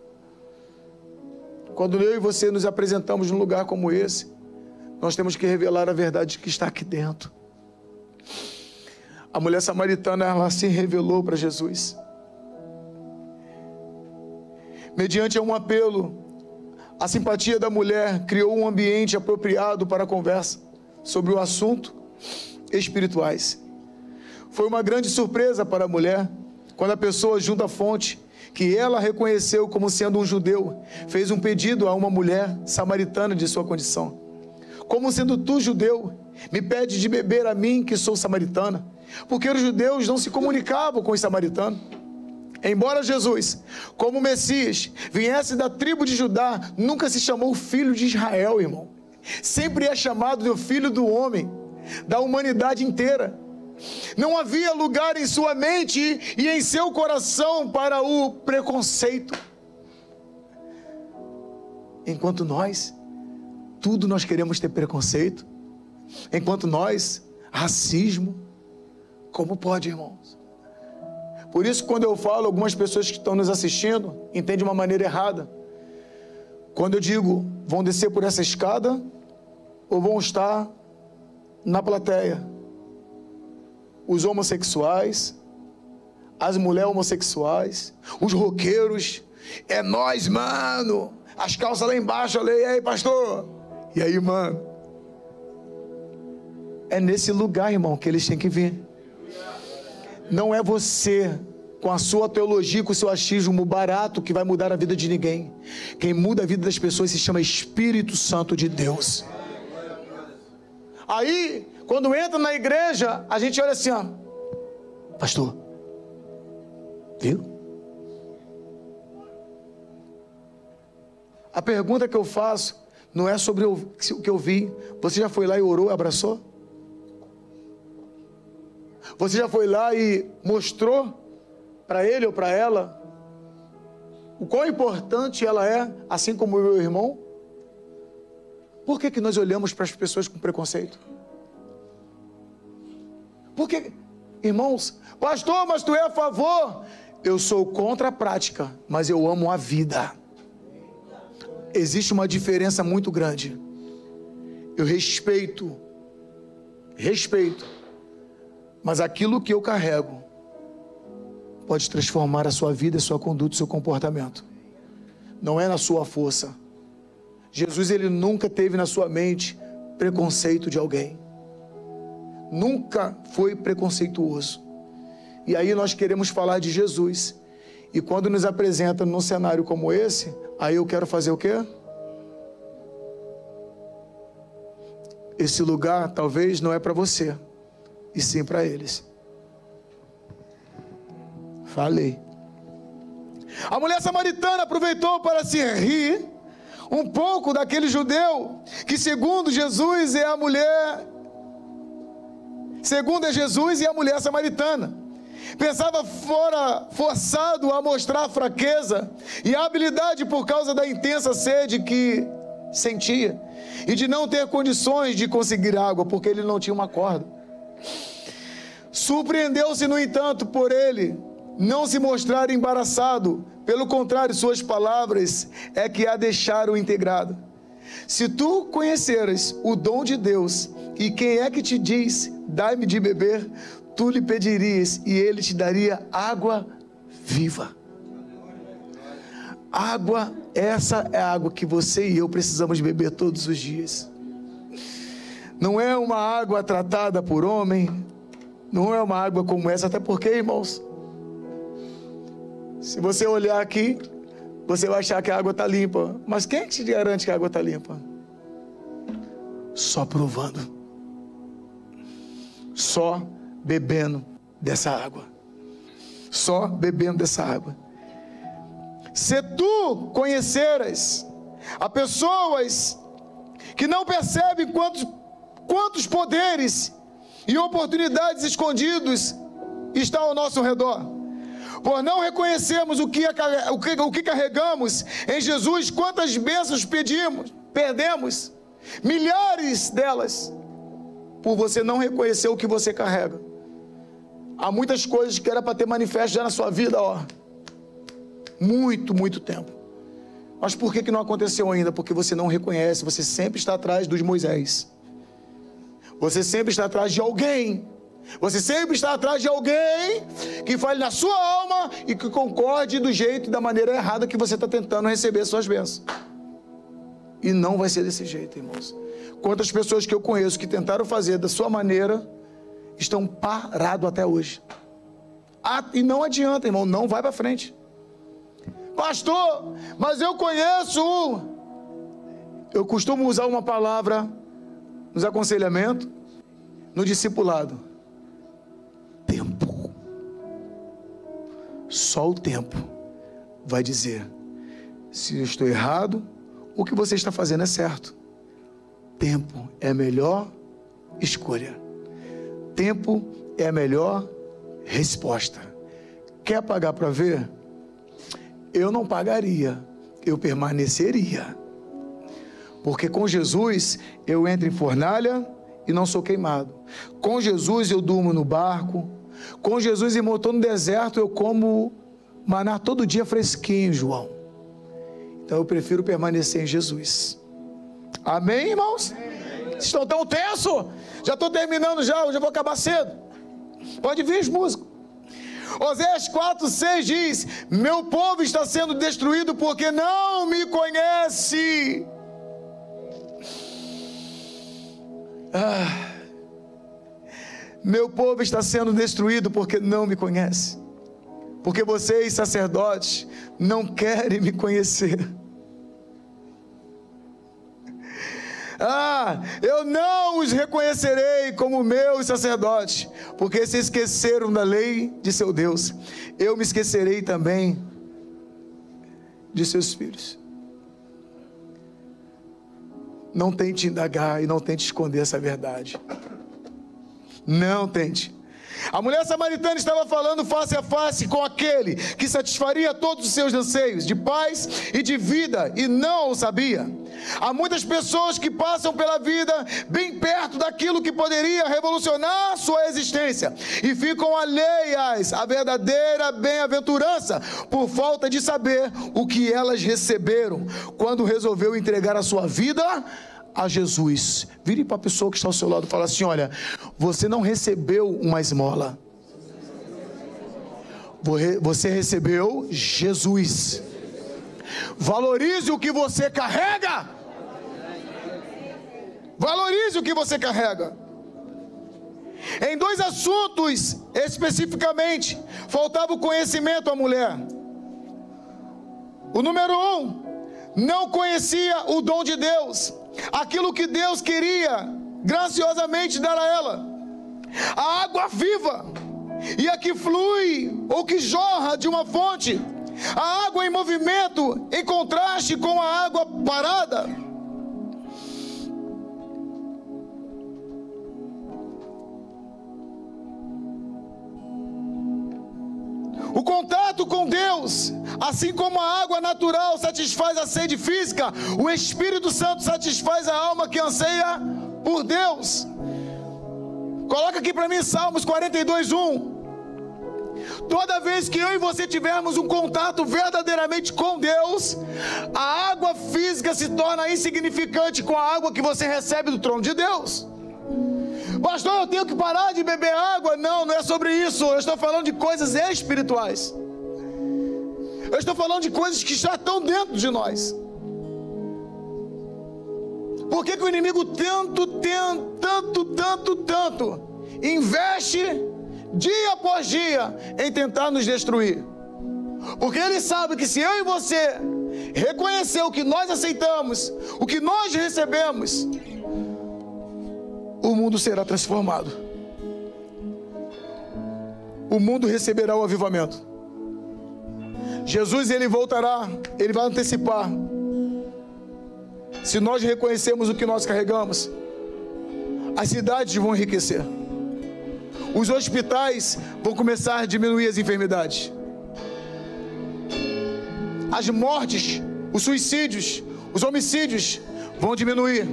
S1: Quando eu e você nos apresentamos num lugar como esse, nós temos que revelar a verdade que está aqui dentro. A mulher samaritana, ela se revelou para Jesus. Mediante um apelo, a simpatia da mulher criou um ambiente apropriado para a conversa sobre o assunto espirituais. Foi uma grande surpresa para a mulher quando a pessoa junto à fonte, que ela reconheceu como sendo um judeu, fez um pedido a uma mulher samaritana de sua condição. Como sendo tu judeu, me pede de beber a mim que sou samaritana? Porque os judeus não se comunicavam com os samaritanos. Embora Jesus, como Messias, viesse da tribo de Judá, nunca se chamou filho de Israel, irmão. Sempre é chamado de filho do homem, da humanidade inteira. Não havia lugar em sua mente e em seu coração para o preconceito. Enquanto nós, tudo nós queremos ter preconceito. Enquanto nós, racismo. Como pode, irmãos? Por isso, quando eu falo, algumas pessoas que estão nos assistindo entendem de uma maneira errada. Quando eu digo, vão descer por essa escada ou vão estar na plateia? Os homossexuais, as mulheres homossexuais, os roqueiros, é nós, mano, as calças lá embaixo, olha aí, pastor, e aí, mano, é nesse lugar, irmão, que eles têm que vir. Não é você, com a sua teologia, com o seu achismo barato, que vai mudar a vida de ninguém. Quem muda a vida das pessoas se chama Espírito Santo de Deus. Aí, quando entra na igreja, a gente olha assim, ó, pastor, viu? A pergunta que eu faço não é sobre o que eu vi. Você já foi lá e orou e abraçou? Você já foi lá e mostrou para ele ou para ela o quão importante ela é, assim como o meu irmão? Por que nós olhamos para as pessoas com preconceito? Porque, irmãos, pastor, mas tu é a favor? Eu sou contra a prática, mas eu amo a vida. Existe uma diferença muito grande. Eu respeito, mas aquilo que eu carrego pode transformar a sua vida, a sua conduta, o seu comportamento. Não é na sua força. Jesus, ele nunca teve na sua mente preconceito de alguém. Nunca foi preconceituoso. E aí nós queremos falar de Jesus. E quando nos apresenta num cenário como esse, aí eu quero fazer o quê? Esse lugar talvez não é para você, e sim para eles. Falei. A mulher samaritana aproveitou para se rir um pouco daquele judeu que, segundo Jesus, é a mulher... Segundo é Jesus e a mulher samaritana. Pensava fora forçado a mostrar fraqueza e habilidade por causa da intensa sede que sentia e de não ter condições de conseguir água, porque ele não tinha uma corda. Surpreendeu-se, no entanto, por ele não se mostrar embaraçado. Pelo contrário, suas palavras é que a deixaram integrada. Se tu conheceras o dom de Deus, e quem é que te diz, dai-me de beber, tu lhe pedirias, e ele te daria água viva. Água, essa é a água que você e eu precisamos beber todos os dias. Não é uma água tratada por homem, não é uma água como essa, até porque, irmãos, se você olhar aqui, você vai achar que a água está limpa. Mas quem é que te garante que a água está limpa? Só provando. Só bebendo dessa água. Só bebendo dessa água. Se tu conheceras a pessoas que não percebem quantos poderes e oportunidades escondidos estão ao nosso redor, por não reconhecermos o que carregamos em Jesus, quantas bênçãos perdemos, milhares delas, por você não reconhecer o que você carrega. Há muitas coisas que era para ter manifesto já na sua vida, ó, muito tempo. Mas por que não aconteceu ainda? Porque você não reconhece, você sempre está atrás dos Moisés. Você sempre está atrás de alguém. Você sempre está atrás de alguém que fale na sua alma e que concorde do jeito e da maneira errada que você está tentando receber suas bênçãos. E não vai ser desse jeito, irmãos. Quantas pessoas que eu conheço que tentaram fazer da sua maneira estão parados até hoje. E não adianta, irmão, não vai para frente. Pastor, mas eu conheço. Eu costumo usar uma palavra nos aconselhamentos, no discipulado: tempo. Só o tempo vai dizer se eu estou errado, o que você está fazendo é certo. Tempo é a melhor escolha. Tempo é a melhor resposta. Quer pagar para ver? Eu não pagaria, eu permaneceria. Porque com Jesus eu entro em fornalha e não sou queimado. Com Jesus eu durmo no barco. Com Jesus, irmão, eu estou no deserto, eu como maná todo dia fresquinho, João. Então eu prefiro permanecer em Jesus. Amém, irmãos? Vocês estão tão tensos? Já estou terminando já, hoje eu vou acabar cedo. Pode vir as músicas. Oséias 4:6 diz: meu povo está sendo destruído porque não me conhece. Meu povo está sendo destruído porque não me conhece. Porque vocês, sacerdotes, não querem me conhecer. Eu não os reconhecerei como meus sacerdotes, porque se esqueceram da lei de seu Deus. Eu me esquecerei também de seus filhos. Não tente indagar e não tente esconder essa verdade. Não tente. A mulher samaritana estava falando face a face com aquele que satisfaria todos os seus anseios de paz e de vida, e não o sabia. Há muitas pessoas que passam pela vida bem perto daquilo que poderia revolucionar sua existência e ficam alheias à verdadeira bem-aventurança por falta de saber o que elas receberam quando resolveu entregar a sua vida a Jesus. Vire para a pessoa que está ao seu lado e fala assim: olha, você não recebeu uma esmola, você recebeu Jesus. Valorize o que você carrega. Valorize o que você carrega. Em dois assuntos especificamente faltava o conhecimento à mulher. O número 1, não conhecia o dom de Deus, aquilo que Deus queria graciosamente dar a ela, a água viva, e a que flui ou que jorra de uma fonte, a água em movimento, em contraste com a água parada. O contato com Deus, assim como a água natural satisfaz a sede física, o Espírito Santo satisfaz a alma que anseia por Deus. Coloca aqui para mim Salmos 42:1. Toda vez que eu e você tivermos um contato verdadeiramente com Deus, a água física se torna insignificante com a água que você recebe do trono de Deus. Pastor, eu tenho que parar de beber água? Não, não é sobre isso. Eu estou falando de coisas espirituais. Eu estou falando de coisas que já estão dentro de nós. Por que o inimigo tanto investe dia após dia em tentar nos destruir? Porque ele sabe que se eu e você reconhecer o que nós aceitamos, o que nós recebemos, o mundo será transformado. O mundo receberá o avivamento. Jesus, ele voltará, ele vai antecipar. Se nós reconhecermos o que nós carregamos, as cidades vão enriquecer. Os hospitais vão começar a diminuir as enfermidades. As mortes, os suicídios, os homicídios vão diminuir.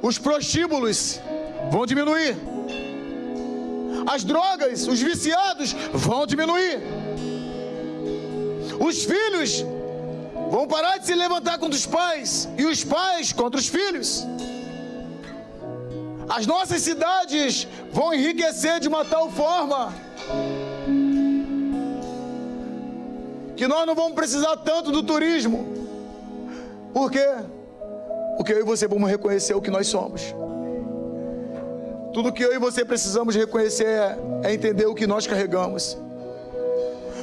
S1: Os prostíbulos vão diminuir. As drogas, os viciados vão diminuir. Os filhos vão parar de se levantar contra os pais, e os pais contra os filhos. As nossas cidades vão enriquecer de uma tal forma que nós não vamos precisar tanto do turismo. Por quê? Porque eu e você vamos reconhecer o que nós somos. Tudo que eu e você precisamos reconhecer é entender o que nós carregamos.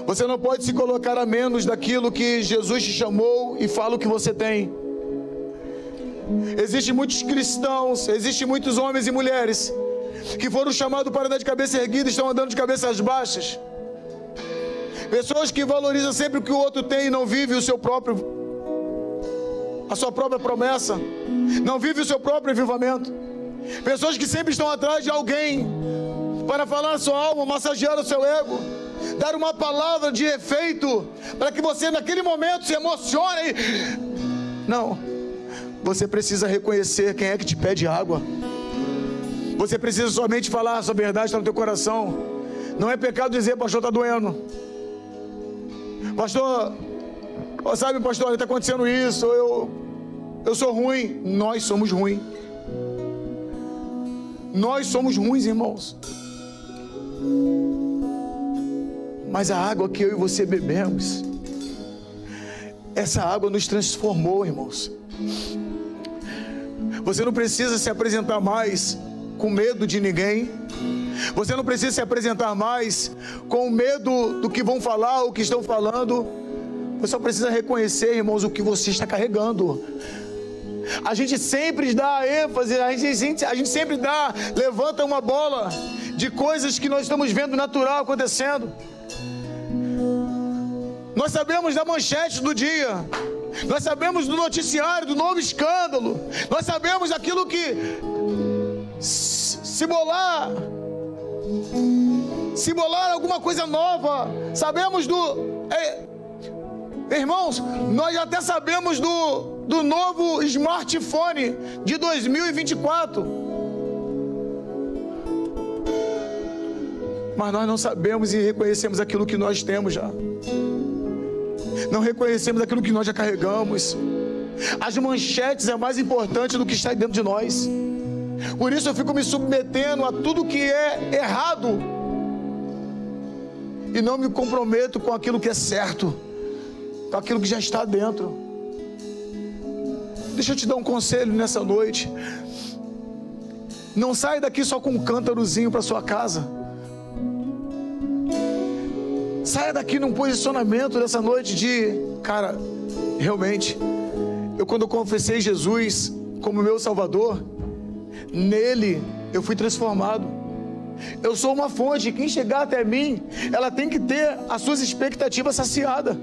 S1: Você não pode se colocar a menos daquilo que Jesus te chamou e fala o que você tem. Existem muitos cristãos, existem muitos homens e mulheres que foram chamados para andar de cabeça erguida e estão andando de cabeças baixas. Pessoas que valorizam sempre o que o outro tem e não vivem a sua própria promessa, não vivem o seu próprio avivamento. Pessoas que sempre estão atrás de alguém para falar a sua alma, massagear o seu ego, dar uma palavra de efeito para que você naquele momento se emocione. Não, você precisa reconhecer quem é que te pede água. Você precisa somente falar a sua verdade, está no teu coração. Não é pecado dizer: pastor, está doendo. Pastor, sabe, pastor, está acontecendo isso, eu sou ruim. Nós somos ruins. Nós somos ruins, irmãos. Mas a água que eu e você bebemos, essa água nos transformou, irmãos. Você não precisa se apresentar mais com medo de ninguém. Você não precisa se apresentar mais com medo do que vão falar, o que estão falando. Você só precisa reconhecer, irmãos, o que você está carregando. A gente sempre dá ênfase, a gente sempre levanta uma bola de coisas que nós estamos vendo natural acontecendo. Nós sabemos da manchete do dia, nós sabemos do noticiário, do novo escândalo, nós sabemos daquilo que se bolar alguma coisa nova, sabemos irmãos, nós até sabemos do novo smartphone de 2024, mas nós não sabemos e reconhecemos aquilo que nós temos já. Não reconhecemos aquilo que nós já carregamos. As manchetes é mais importante do que está dentro de nós. Por isso eu fico me submetendo a tudo que é errado e não me comprometo com aquilo que é certo, com aquilo que já está dentro. Deixa eu te dar um conselho nessa noite. Não sai daqui só com um cântarozinho para sua casa. Saia daqui num posicionamento nessa noite de: cara, realmente, quando eu confessei Jesus como meu Salvador, nele eu fui transformado. Eu sou uma fonte, quem chegar até mim, ela tem que ter as suas expectativas saciadas.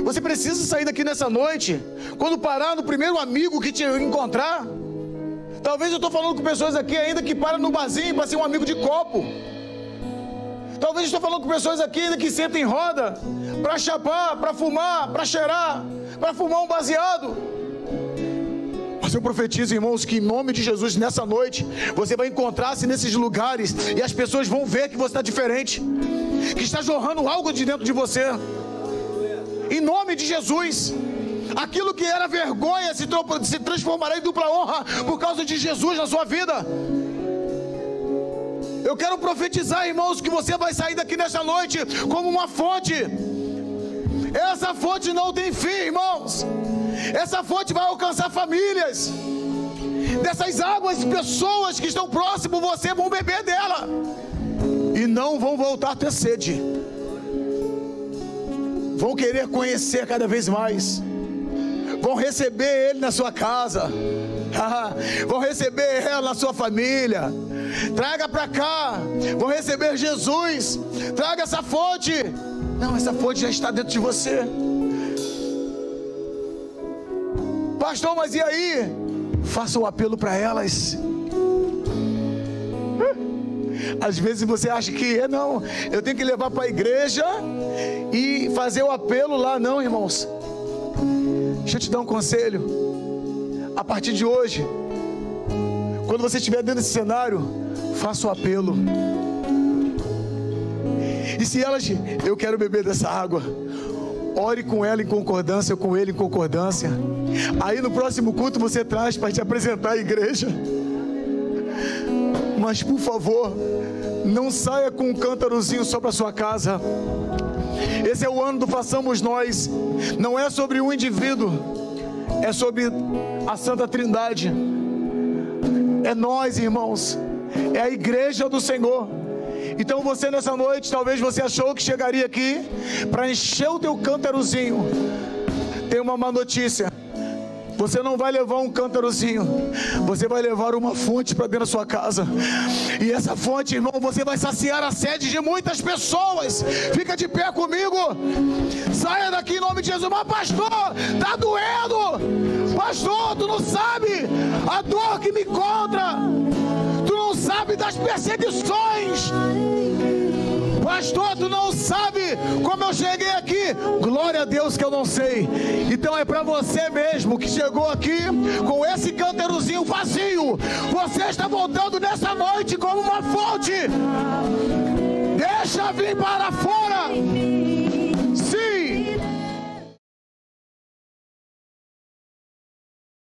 S1: Você precisa sair daqui nessa noite, quando parar no primeiro amigo que te encontrar. Talvez eu estou falando com pessoas aqui ainda que param no barzinho para ser um amigo de copo. Talvez eu estou falando com pessoas aqui ainda que sentam em roda para chapar, para fumar, para cheirar, para fumar um baseado. Mas eu profetizo, irmãos, que em nome de Jesus, nessa noite, você vai encontrar-se nesses lugares e as pessoas vão ver que você está diferente, que está jorrando algo de dentro de você. Em nome de Jesus, aquilo que era vergonha se transformará em dupla honra por causa de Jesus na sua vida. Eu quero profetizar, irmãos, que você vai sair daqui nessa noite como uma fonte. Essa fonte não tem fim, irmãos. Essa fonte vai alcançar famílias. Dessas águas, pessoas que estão próximas, você vão beber dela e não vão voltar a ter sede. Vão querer conhecer cada vez mais. Vão receber Ele na sua casa. Vão receber ela na sua família. Traga para cá. Vão receber Jesus. Traga essa fonte. Não, essa fonte já está dentro de você. Pastor, mas e aí? Faça o apelo para elas. Às vezes você acha que não, eu tenho que levar para a igreja e fazer o apelo lá. Não, irmãos. Deixa eu te dar um conselho. A partir de hoje, quando você estiver dentro desse cenário, faça o apelo. E se elas, eu quero beber dessa água, ore com ela em concordância, com ele em concordância. Aí no próximo culto você traz para te apresentar à igreja. Mas por favor, não saia com um cântarozinho só para sua casa. Esse é o ano do façamos nós. Não é sobre um indivíduo, é sobre a Santa Trindade. É nós, irmãos. É a igreja do Senhor. Então você nessa noite, talvez você achou que chegaria aqui para encher o teu cântarozinho. Tem uma má notícia. Você não vai levar um cântarozinho, você vai levar uma fonte para dentro da sua casa. E essa fonte, irmão, você vai saciar a sede de muitas pessoas. Fica de pé comigo. Saia daqui em nome de Jesus. Mas pastor, tá doendo. Pastor, tu não sabe a dor que me encontra. Tu não sabe das perseguições. Pastor, tu não sabe como eu cheguei aqui. Glória a Deus que eu não sei. Então é para você mesmo que chegou aqui com esse cântarozinho vazio. Você está voltando nessa noite como uma fonte. Deixa vir para fora